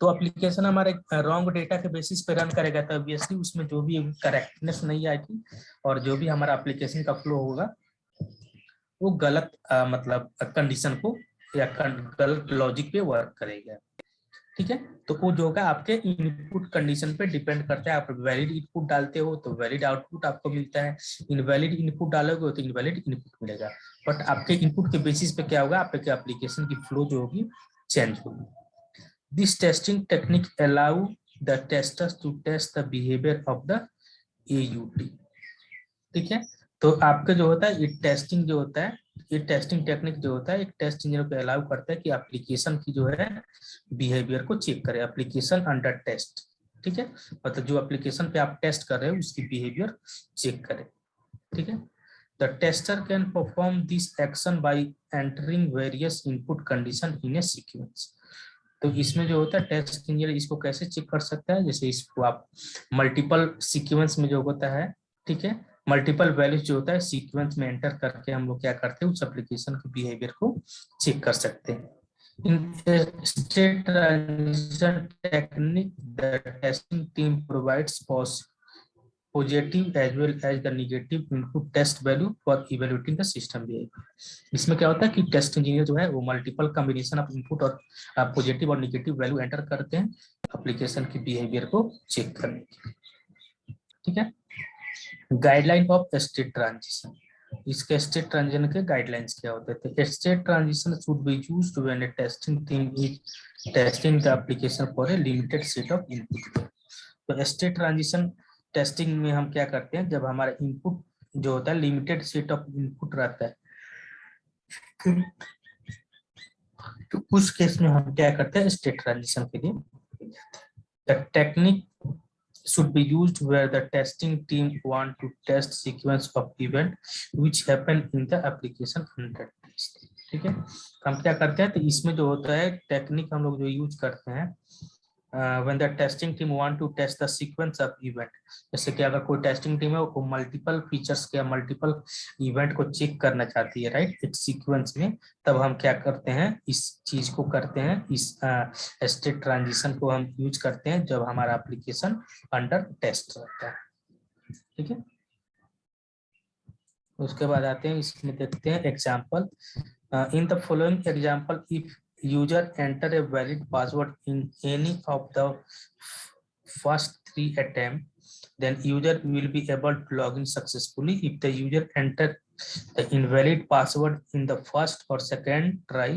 तो एप्लीकेशन हमारे रॉन्ग डेटा के बेसिस पे रन करेगा, तो ऑब्वियसली उसमें जो भी करेक्टनेस नहीं आएगी और जो भी हमारा एप्लीकेशन का फ्लो होगा वो गलत मतलब कंडीशन को या गलत लॉजिक पे वर्क करेगा, ठीक है। तो वो जो होगा आपके इनपुट कंडीशन पे डिपेंड करता है। आप वैलिड इनपुट डालते हो तो वैलिड आउटपुट आपको मिलता है, इनवैलिड इनपुट डालोगे तो इनवैलिड इनपुट मिलेगा, बट आपके इनपुट के बेसिस पे क्या होगा, आपके एप्लीकेशन की फ्लो जो होगी चेंज होगी। This testing technique allow the testers to test the behaviour of the AUT, ठीक है। तो आपका जो होता है ये टेस्टिंग जो होता है, ये टेस्टिंग टेक्निक जो होता है एक टेस्ट इंजीनियर को अलाउ करता है कि एप्लीकेशन की जो है बिहेवियर को चेक करे, एप्लीकेशन अंडर टेस्ट, ठीक है, मतलब जो एप्लीकेशन पे आप टेस्ट कर रहे हो उसकी बिहेवियर चेक करे, ठीक है। The tester can perform this action by entering various input condition in A sequence. तो इसमें जो होता है टेस्ट इंजीनियर इसको कैसे चेक कर सकता है, जैसे इसको आप मल्टीपल सीक्वेंस में जो होता है, ठीक है, मल्टीपल वैल्यूज जो होता है सीक्वेंस में एंटर करके हम लोग क्या करते हैं उस एप्लीकेशन के बिहेवियर को चेक कर सकते हैं। In state transition technique the testing team provides positive as well as the negative input test value for evaluating the system behaviour. इसमें क्या होता है कि टेस्ट इंजीनियर जो है वो मल्टीपल कॉम्बिनेशन ऑफ इनपुट और पॉजिटिव और नेगेटिव वैल्यू एंटर करते हैं एप्लीकेशन की बिहेवियर को चेक करने के लिए, ठीक है। गाइडलाइन ऑफ स्टेट ट्रांजिशन, इसके स्टेट ट्रांजिशन के गाइडलाइंस क्या होते थे। State transition should be used when A testing team is testing the application for a limited set of input. तो स्टेट ट्रांजिशन टेस्टिंग में हम क्या करते हैं, जब हमारा इनपुट जो होता है लिमिटेड सेट ऑफ इनपुट रहता है, तो उस केस में हम क्या करते हैं, स्टेट ट्रांजिशन के लिए the technique should be used where the testing team want to test sequence of event which happen in the application under test। ठीक है, हम क्या करते हैं, तो इसमें जो होता है टेक्निक हम लोग जो यूज करते हैं when the testing team want to test the sequence of event, जैसे कि अगर कोई टेस्टिंग टीम है वो मल्टीपल फीचर्स के मल्टीपल इवेंट को चेक करना चाहती है, राइट, एक सीक्वेंस में, तब हम क्या करते हैं, इस चीज को करते हैं, इस स्टेट ट्रांजिशन को हम यूज करते हैं जब हमारा एप्लीकेशन अंडर टेस्ट रहता है। ठीक है, उसके बाद आते हैं, इसमें देखते हैं example. In the following example, if user enter a valid password in any of the first 3 attempts, then user will be able to log in successfully. If the user enter the invalid password in the first or second try,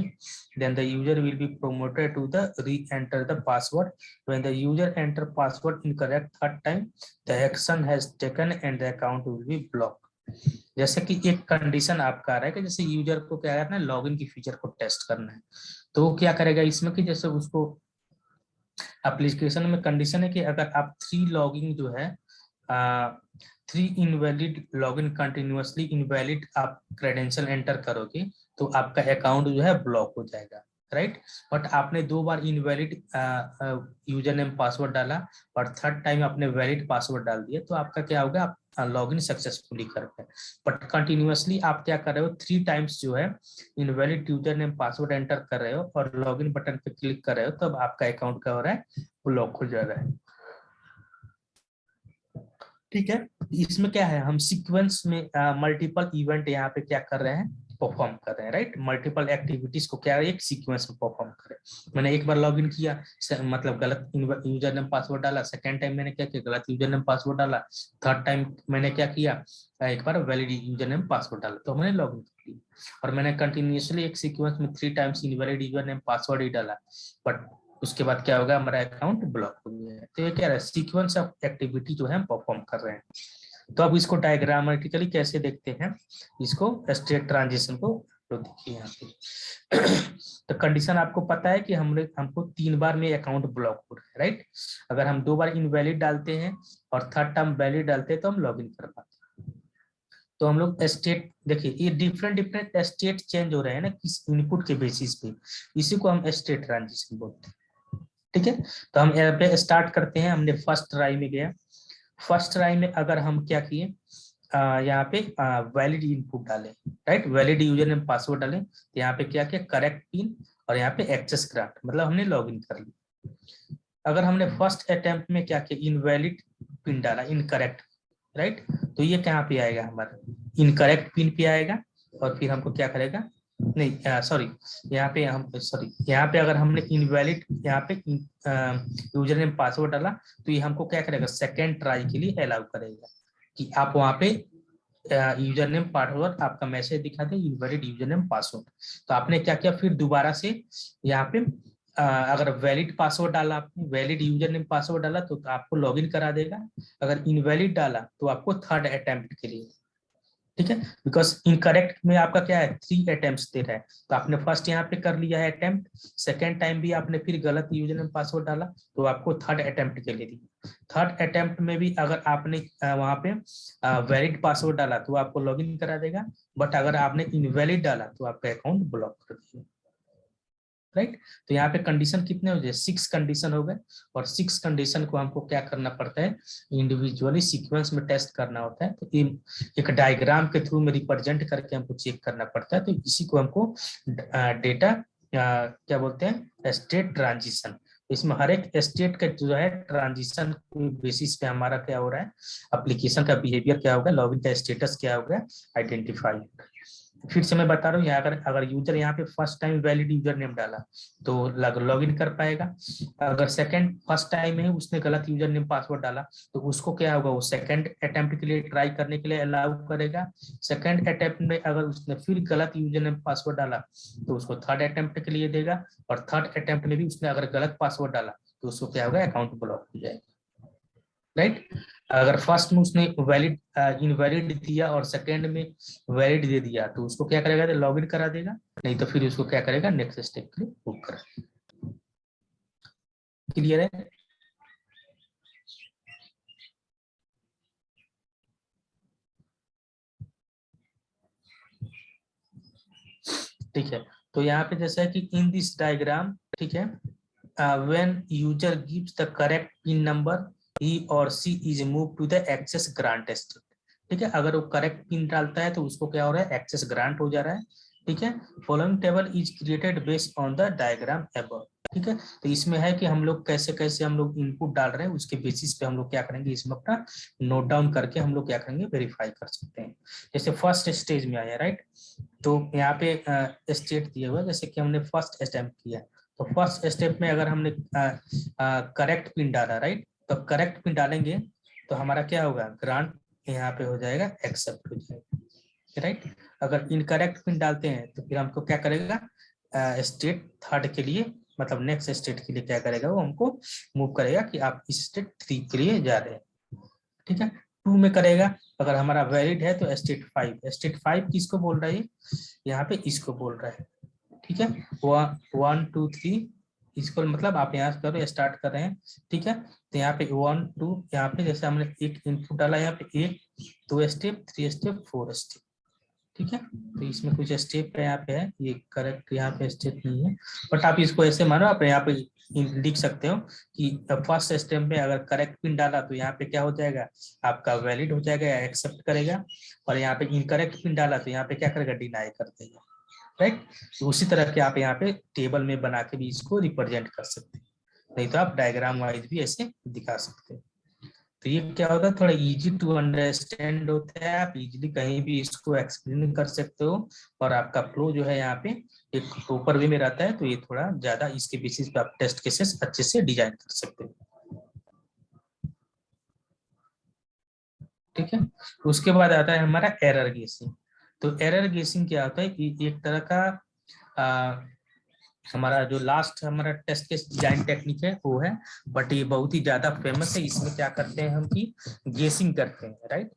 then the user will be promoted to the re-enter the password. When the user enter password incorrect third time, the action has taken and the account will be blocked. जैसे कि एक condition आपका आ रहा है कि जैसे user को क्या करना है, लॉगिन की फीचर को टेस्ट करना है, तो वो क्या करेगा इसमें कि जैसे उसको एप्लीकेशन में कंडीशन है कि अगर आप 3 लॉगिन जो है 3 इनवैलिड लॉगिन कंटिन्यूअसली इनवैलिड आप क्रेडेंशियल एंटर करोगे तो आपका अकाउंट जो है ब्लॉक हो जाएगा, राइट। बट आपने 2 बार इनवैलिड यूजर नेम पासवर्ड डाला और थर्ड टाइम आपने वैलिड पासवर्ड डाल दिया, तो आपका क्या होगा, आप लॉगिन सक्सेसफुली कर पाए। बट कंटिन्यूअसली आप क्या कर रहे हो, 3 टाइम्स जो है invalid user name password enter कर रहे हो और लॉगिन बटन पे क्लिक कर रहे हो, तब आपका अकाउंट क्या हो रहा है, ब्लॉक हो जा रहा है। ठीक है, इसमें क्या है, हम सीक्वेंस में मल्टीपल इवेंट यहाँ पे क्या कर रहे हैं, परफॉर्म कर रहे हैं, राइट। मल्टीपल एक्टिविटीज को क्या एक सीक्वेंस में परफॉर्म कर रहे हैं। मैंने एक बार लॉगिन किया, मतलब गलत यूजर नेम पासवर्ड डाला, सेकेंड टाइम मैंने क्या किया, गलत यूजर नेम पासवर्ड डाला, थर्ड टाइम मैंने क्या किया, एक बार वैलिड यूजर नेम पासवर्ड डाला, तो मैंने लॉगिन कर लिया। और मैंने कंटिन्यूसली एक सीक्वेंस में 3 times invalid user name password ही डाला, बट उसके बाद क्या होगा, हमारा अकाउंट ब्लॉक हो गया। तो ये क्या है, सीक्वेंस ऑफ एक्टिविटी जो है हम परफॉर्म कर रहे हैं। तो अब इसको डायग्रामेटिकली कैसे देखते हैं, इसको स्टेट ट्रांजिशन को, तो देखिए यहाँ पे तो कंडीशन आपको पता है कि हमको 3 बार में अकाउंट ब्लॉक हो रहा है, राइट। अगर हम 2 बार इनवैलिड डालते हैं और थर्ड टाइम वैलिड डालते हैं तो हम लॉगिन कर पाते हैं। तो हम लोग स्टेट देखिए, ये डिफरेंट स्टेट चेंज हो रहे हैं ना किस इनपुट के बेसिस पे, इसी को हम स्टेट ट्रांजिशन बोलते हैं। ठीक है, तो हम यहाँ पे स्टार्ट करते हैं। हमने फर्स्ट ट्राई में गया, फर्स्ट ट्राई में अगर हम क्या किए, यहाँ पे वैलिड इनपुट डाले, right, valid user name password डाले, तो यहाँ पे क्या किया, करेक्ट पिन और यहाँ पे एक्सेस ग्रांट, मतलब हमने लॉगिन कर लिया। अगर हमने फर्स्ट अटेम्प्ट में क्या किया, इनवैलिड पिन डाला, इनकरेक्ट, राइट, तो ये कहाँ पे आएगा, हमारा इनकरेक्ट पिन पे आएगा, और फिर हमको क्या करेगा, नहीं सॉरी, यहाँ पे हम सॉरी, यहाँ पे अगर हमने इनवैलिड यहाँ पे यूजर नेम पासवर्ड डाला, तो ये हमको क्या करेगा, सेकेंड ट्राई के लिए अलाउ करेगा कि आप वहाँ पे यूजर नेम पासवर्ड आपका मैसेज दिखा दे, इनवैलिड यूजर नेम पासवर्ड। तो आपने क्या किया, फिर दोबारा से यहाँ पे अगर वैलिड पासवर्ड डाला, आपने वैलिड यूजर नेम पासवर्ड डाला तो आपको लॉगिन करा देगा, अगर इनवैलिड डाला तो आपको थर्ड अटेम्प्ट के लिए, ठीक है, बिकॉज इनकरेक्ट में आपका क्या है, 3 अटेम्प्ट्स दे रहा है, तो आपने फर्स्ट यहाँ पे कर लिया है अटेम्प्ट, सेकेंड टाइम भी आपने फिर गलत यूजर नेम पासवर्ड डाला, तो आपको थर्ड अटेम्प्ट के लिए दिया। थर्ड अटेम्प्ट में भी अगर आपने वहाँ पे वैलिड पासवर्ड डाला तो आपको लॉगिन करा देगा, बट अगर आपने इनवैलिड डाला तो आपका अकाउंट ब्लॉक कर देगा, राइट। तो यहाँ पे कंडीशन कितने हो गए, 6 कंडीशन हो गए, और 6 कंडीशन को हमको क्या करना पड़ता है, इंडिविजुअली सीक्वेंस में टेस्ट करना होता है। तो एक डायग्राम के थ्रू में रिप्रेजेंट करके हमको चेक करना पड़ता है। तो इसी को हमको डेटा क्या बोलते हैं, स्टेट ट्रांजिशन। इसमें हर एक स्टेट का जो है ट्रांजिशन बेसिस पे हमारा क्या हो रहा है, एप्लीकेशन का बिहेवियर क्या होगा, लॉगिन का स्टेटस क्या होगा, आइडेंटिफाई। फिर से मैं बता रहा हूँ, यहाँ अगर अगर यूजर यहाँ पे first time valid user name डाला तो लॉग इन कर पाएगा। अगर सेकंड फर्स्ट टाइम है उसने गलत यूजर नेम पासवर्ड डाला तो उसको क्या होगा, वो सेकंड अटेम्प्ट के लिए ट्राई करने के लिए अलाउ करेगा। सेकंड अटेम्प्ट में अगर उसने फिर गलत यूजर नेम पासवर्ड डाला तो उसको थर्ड अटेम्प्ट के लिए देगा, और थर्ड अटेम्प्ट में भी उसने अगर गलत पासवर्ड डाला तो उसको क्या होगा, अकाउंट ब्लॉक हो जाएगा। राइट। अगर फर्स्ट में उसने वैलिड इनवैलिड दिया और सेकंड में वैलिड दे दिया तो उसको क्या करेगा, लॉग इन करा देगा, नहीं तो फिर उसको क्या करेगा, नेक्स्ट स्टेप के लिए बुक करा। क्लियर है? ठीक है। तो यहाँ पे जैसा है कि इन दिस डायग्राम, ठीक है, when user gives the correct pin number ही और she is move to the access grant state. ठीक है, अगर वो करेक्ट पिन डालता है तो उसको क्या हो रहा है, एक्सेस ग्रांट हो जा रहा है। ठीक है। Following table is created based on the diagram above. ठीक है, तो इसमें है कि हम लोग कैसे कैसे हम लोग इनपुट डाल रहे हैं, उसके बेसिस पे हम लोग क्या करेंगे, इसमें अपना नोट डाउन करके हम लोग क्या करेंगे, वेरीफाई कर सकते हैं। जैसे फर्स्ट स्टेज में आया, राइट, तो यहाँ पे स्टेट दिया हुआ है, जैसे कि हमने फर्स्ट स्टेप किया, तो फर्स्ट स्टेप में अगर हमने करेक्ट पिन डाला, राइट, तो करेक्ट पिन डालेंगे तो हमारा क्या होगा, ग्रांट यहाँ पे हो जाएगा, एक्सेप्ट हो जाएगा। राइट। अगर इनकरेक्ट पिन डालते हैं तो फिर हमको क्या करेगा, स्टेट थर्ड के लिए, मतलब नेक्स्ट स्टेट के लिए क्या करेगा, वो हमको मूव करेगा कि आप इस स्टेट 3 के लिए जा रहे हैं। ठीक है। 2 में करेगा, अगर हमारा वैलिड है तो स्टेट 5, स्टेट 5 किसको बोल रहा है, यहाँ पे इसको बोल रहा है। ठीक है, 1 2 3 इसको, मतलब आप यहाँ से करो, स्टार्ट कर रहे हैं। ठीक है, तो यहाँ पे 1 2, यहाँ पे जैसे हमने एक इनपुट डाला, यहाँ पे 1 2 स्टेप 3 स्टेप 4 स्टेप। ठीक है, तो इसमें कुछ स्टेप है, यहाँ पे है ये करेक्ट, यहाँ पे स्टेप नहीं है, बट आप इसको ऐसे मानो, आप यहाँ पे लिख सकते हो कि फर्स्ट स्टेप में अगर करेक्ट पिन डाला तो यहाँ पे क्या हो जाएगा, आपका वैलिड हो जाएगा या एक्सेप्ट करेगा, और यहाँ पे इनकरेक्ट पिन डाला तो यहाँ पे क्या करेगा, डिनाई कर देगा। राइट। तो उसी तरह के आप यहाँ पे टेबल में बना के भी इसको रिप्रेजेंट कर सकते हैं, नहीं तो आप डायग्राम वाइज भी ऐसे दिखा सकते हैं। तो ये क्या होता है, थोड़ा इजी टू अंडरस्टैंड होता है, आप इजीली कहीं भी इसको एक्सप्लेन कर सकते हो, और आपका फ्लो जो है यहाँ पे एक प्रॉपर वे में रहता है, तो ये थोड़ा ज्यादा इसके बेसिस पे आप टेस्ट केसेस अच्छे से डिजाइन कर सकते हो। ठीक है। उसके बाद आता है हमारा एरर गेसिंग। तो एरर गेसिंग क्या होता है कि एक तरह का हमारा जो लास्ट हमारा टेस्ट केस डिजाइन टेक्निक है वो है, बट ये बहुत ही ज्यादा फेमस है। इसमें क्या करते हैं हम कि गेसिंग करते हैं, राइट,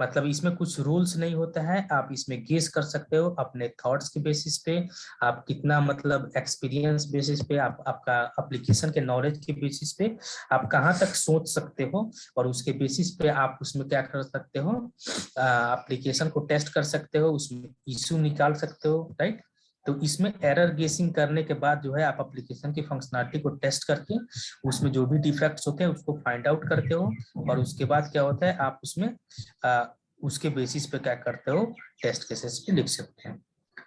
मतलब इसमें कुछ रूल्स नहीं होता है, आप इसमें गेस कर सकते हो अपने थॉट्स के बेसिस पे, आप कितना मतलब एक्सपीरियंस बेसिस पे, आप आपका एप्लीकेशन के नॉलेज के बेसिस पे आप कहाँ तक सोच सकते हो, और उसके बेसिस पे आप उसमें क्या कर सकते हो, एप्लीकेशन को टेस्ट कर सकते हो, उसमें इशू निकाल सकते हो। राइट। तो इसमें एरर गेसिंग करने के बाद जो है आप एप्लीकेशन की फंक्शनलिटी को टेस्ट करके उसमें जो भी डिफेक्ट्स होते हैं उसको फाइंड आउट करते हो, और उसके बाद क्या होता है, आप उसमें उसके बेसिस पे क्या करते हो, टेस्ट केसेस भी लिख सकते हैं।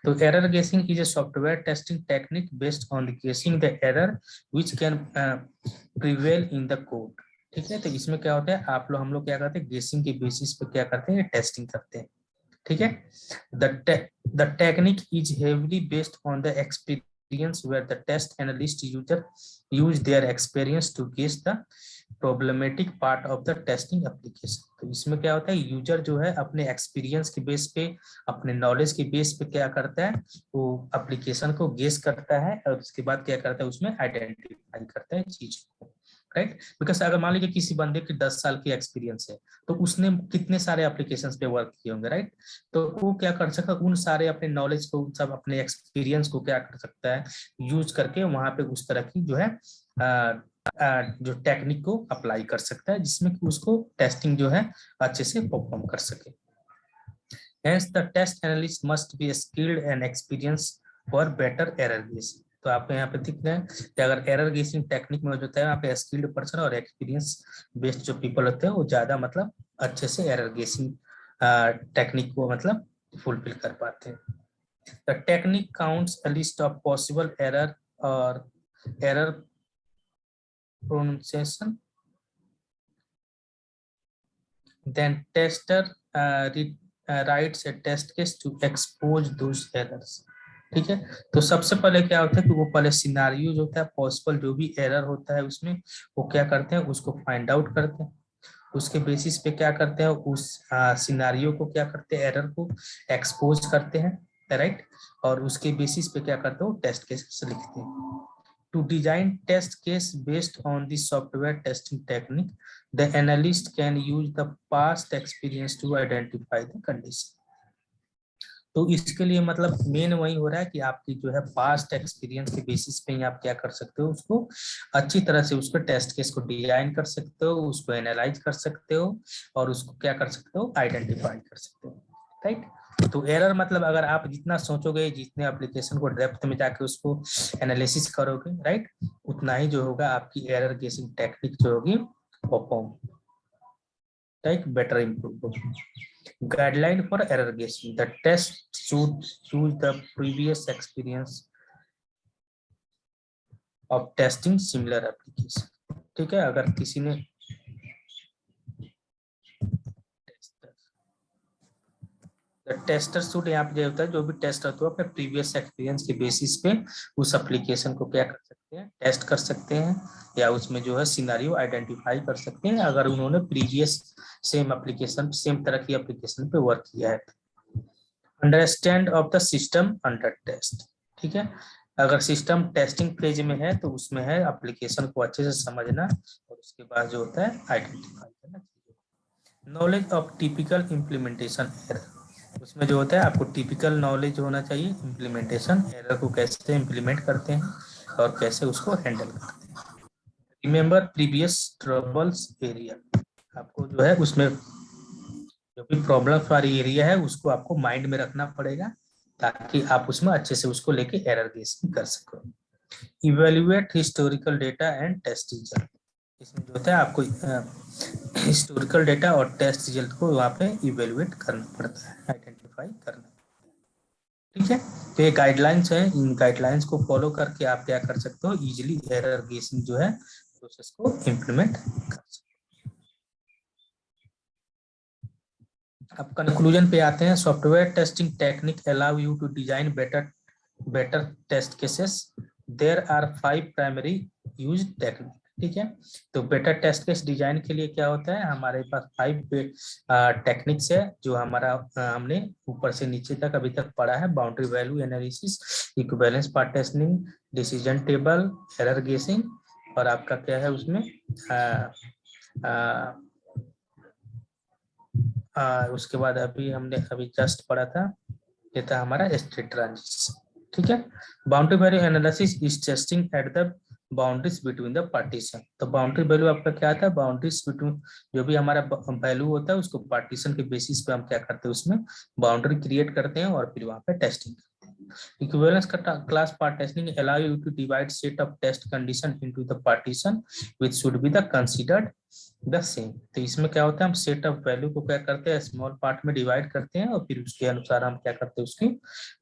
तो एरर गेसिंग is a software testing technique based on गेसिंग the error which can prevail in the code. ठीक है, तो इसमें क्या होता है, आप लोग हम लोग क्या करते हैं, गेसिंग के बेसिस पे क्या करते हैं, टेस्टिंग करते हैं। ठीक है। The technique is heavily based on the experience where the test analyst user use their experience to guess the problematic part of the testing application। तो इसमें क्या होता है, यूजर जो है अपने एक्सपीरियंस के बेस पे, अपने नॉलेज के बेस पे क्या करता है, वो एप्लीकेशन को गेस करता है, और उसके बाद क्या करता है, उसमें आइडेंटिफाई करता है चीज को। राइट। बिकॉज अगर मान लीजिए किसी बंदे की 10 साल की एक्सपीरियंस है तो उसने कितने सारे एप्लीकेशंस पे वर्क किए होंगे, राइट, तो वो क्या कर सकता है, उन सारे अपने नॉलेज को, सब अपने एक्सपीरियंस को क्या कर सकता है, यूज करके वहां पे उस तरह की जो है जो टेक्निक को अप्लाई कर सकता है, जिसमें कि उसको टेस्टिंग जो है अच्छे से परफॉर्म कर सके। Hence, the test analyst must be skilled and experienced for better error guessing। तो आपको यहाँ पे दिख रहा है कि अगर एरर गेसिंग टेक्निक में होता है, यहाँ पे स्किल्ड पर्सन और एक्सपीरियंस बेस्ड जो पीपल होते हैं वो ज्यादा मतलब अच्छे से एरर गेसिंग टेक्निक को मतलब फुलफिल कर पाते हैं। The technique counts a list of possible error और error pronunciation, then tester writes a test case to expose those errors. ठीक है, तो सबसे पहले क्या होता है कि वो पहले सिनारियो जो होता है, पॉसिबल जो भी एरर होता है उसमें, वो क्या करते हैं, उसको फाइंड आउट करते हैं। उसके बेसिस पे क्या करते हैं, उस सिनारियो को क्या करते हैं, एरर को एक्सपोज करते हैं, राइट। और उसके बेसिस पे क्या करते हो, टेस्ट केसेस लिखते हैं। To design test case based on the software testing technique, the analyst can use the past experience to identify the condition. तो इसके लिए मतलब मेन वही हो रहा है कि आपकी जो है पास्ट एक्सपीरियंस के बेसिस पे ही आप क्या कर सकते हो, उसको अच्छी तरह से उसको टेस्ट केस को डिजाइन कर सकते हो, उसको एनालाइज कर सकते हो, और उसको क्या कर सकते हो, आइडेंटिफाई कर सकते हो, राइट। तो एरर मतलब अगर आप जितना सोचोगे, जितने एप्लीकेशन को डेप्थ में जाके उसको एनालिसिस करोगे, राइट, उतना ही जो होगा आपकी एरर गेसिंग टेक्निक जो होगी परफॉर्म, राइट, बेटर इम्प्रूव होगी। Guideline for error guessing: the test should use the previous experience of testing similar application. ठीक है, अगर किसी ने टेस्टर सूट यहाँ पे जो होता है, जो भी टेस्ट होता है अपने प्रीवियस एक्सपीरियंस के बेसिस पे उस एप्लीकेशन को क्या कर सकते हैं, टेस्ट कर सकते हैं, या उसमें जो है सिनारियो आइडेंटिफाई कर सकते हैं अगर उन्होंने प्रीवियस सेम एप्लीकेशन, सेम तरह की एप्लीकेशन पे वर्क किया है। Understand of the system under test. ठीक है, अगर सिस्टम टेस्टिंग फेज में है तो उसमें है एप्लीकेशन को अच्छे से समझना, और उसके बाद जो होता है आइडेंटिफाई करना। Knowledge of typical implementation error, उसमें जो होता है आपको टिपिकल नॉलेज होना चाहिए इम्प्लीमेंटेशन एरर को कैसे इम्प्लीमेंट करते हैं और कैसे उसको हैंडल करते हैं। रिमेंबर प्रीवियस ट्रबल्स एरिया, आपको जो है उसमें जो भी प्रॉब्लम वाली एरिया है उसको आपको माइंड में रखना पड़ेगा, ताकि आप उसमें अच्छे से उसको लेके एरर गेसिंग कर सको। Evaluate historical data and test result, इसमें जो होता है आपको हिस्टोरिकल डेटा और टेस्ट रिजल्ट को वहाँ पे इवेल्युएट करना पड़ता है, आइडेंटिफाई करना। ठीक है, तो ये गाइडलाइंस है, इन गाइडलाइंस को फॉलो करके आप क्या कर सकते हो, इजीली एरर गेसिंग जो है प्रोसेस को इम्प्लीमेंट कर सकते हो। अब कंक्लूजन पे आते हैं। Software testing technique allow you to design better test cases. There are 5 primary use technique. ठीक है, तो बेटर टेस्ट केस डिजाइन के लिए क्या होता है, हमारे पास 5 टेक्निक्स है जो हमारा हमने ऊपर से नीचे तक अभी तक पढ़ा है। Boundary value analysis, equivalence partitioning, decision table, error गेसिंग, और आपका क्या है उसमें उसके बाद अभी हमने अभी जस्ट पढ़ा था, ये था हमारा स्टेट ट्रांजिशन। ठीक है, boundary value analysis is testing at the boundaries between the partition. तो बाउंड्री वैल्यू आपका क्या आता है, बाउंड्रीज बिटवीन जो भी हमारा वैल्यू होता है उसको पार्टीशन के बेसिस पे हम क्या करते हैं, उसमें बाउंड्री क्रिएट करते हैं और फिर वहां पे टेस्टिंग करते हैं। Equivalence class partitioning allow you to divide set of test condition into the partition which should be the considered the same. तो इसमें क्या होता है, हम सेट ऑफ वैल्यू को क्या करते हैं, स्मॉल पार्ट में डिवाइड करते हैं और फिर उसके अनुसार हम क्या करते हैं, उसकी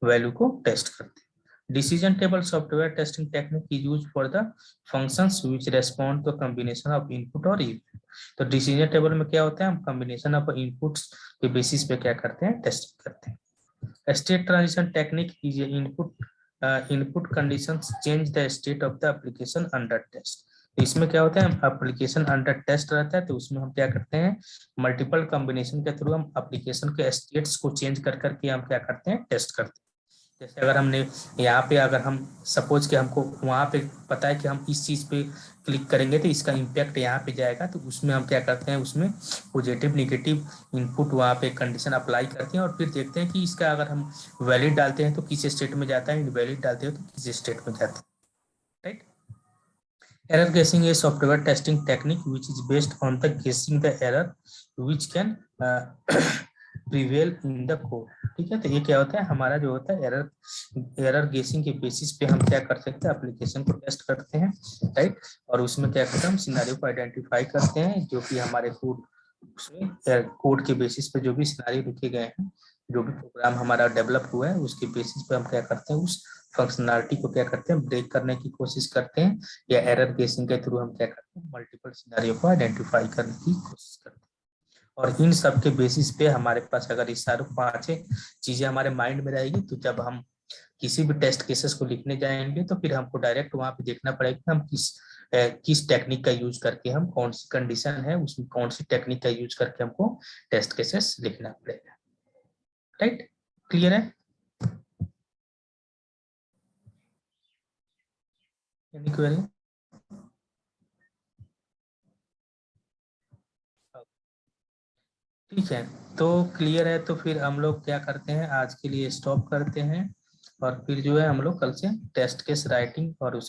वैल्यू को टेस्ट करते हैं। Decision table software testing technique is used for the functions which respond to combination of input और इवेंट। तो डिसीजन टेबल में क्या होता है, हम कॉम्बिनेशन ऑफ इनपुट्स के बेसिस पे क्या करते हैं, टेस्टिंग करते हैं। State transition technique is input conditions change the state of the application under test. तो इसमें क्या होता है, एप्लीकेशन अंडर टेस्ट रहता है तो उसमें हम क्या करते हैं, मल्टीपल कॉम्बिनेशन के थ्रू हम एप्लीकेशन के स्टेट्स को चेंज कर करके हम क्या करते हैं, टेस्ट करते हैं। जैसे अगर हमने यहाँ पे, अगर हम सपोज कि हमको वहाँ पे पता है कि हम इस चीज पे क्लिक करेंगे तो इसका इम्पैक्ट यहाँ पे जाएगा, तो उसमें हम क्या करते हैं, उसमें पॉजिटिव निगेटिव इनपुट वहाँ पे कंडीशन अप्लाई करते हैं और फिर देखते हैं कि इसका अगर हम वैलिड डालते हैं तो किस स्टेट में जाता है, इनवैलिड डालते हैं तो किस स्टेट में जाता है, right. Error guessing is software testing technique which is based on the guessing the error which can prevail in the code। ठीक है, तो ये क्या होता है, हमारा जो होता है एरर गेसिंग के बेसिस पे हम क्या कर सकते हैं, एप्लीकेशन को टेस्ट करते हैं, राइट। और उसमें क्या करते हैं, हम सिनेरियो को आइडेंटिफाई करते हैं जो कि हमारे कोड के बेसिस पे जो भी सिनेरियो लिखे गए हैं, जो भी प्रोग्राम हमारा डेवलप हुआ है उसके बेसिस पे हम क्या करते हैं, उस फंक्शनलिटी को क्या करते हैं, ब्रेक करने की कोशिश करते हैं, या एरर गेसिंग के थ्रू हम क्या करते हैं, मल्टीपल सिनेरियो को आइडेंटिफाई करने की कोशिश करते हैं। और इन सब के बेसिस पे हमारे पास अगर इस सारे पांचों चीजें हमारे माइंड में रहेगी तो जब हम किसी भी टेस्ट केसेस को लिखने जाएंगे तो फिर हमको डायरेक्ट वहां पे देखना पड़ेगा कि हम किस टेक्निक का यूज करके, हम कौन सी कंडीशन है उसमें कौन सी टेक्निक का यूज करके हमको टेस्ट केसेस लिखना पड़ेगा। राइट, क्लियर है? Any query? ठीक है, तो क्लियर है, तो फिर हम लोग क्या करते हैं, आज के लिए स्टॉप करते हैं और फिर जो है हम लोग कल से टेस्ट केस राइटिंग और उसके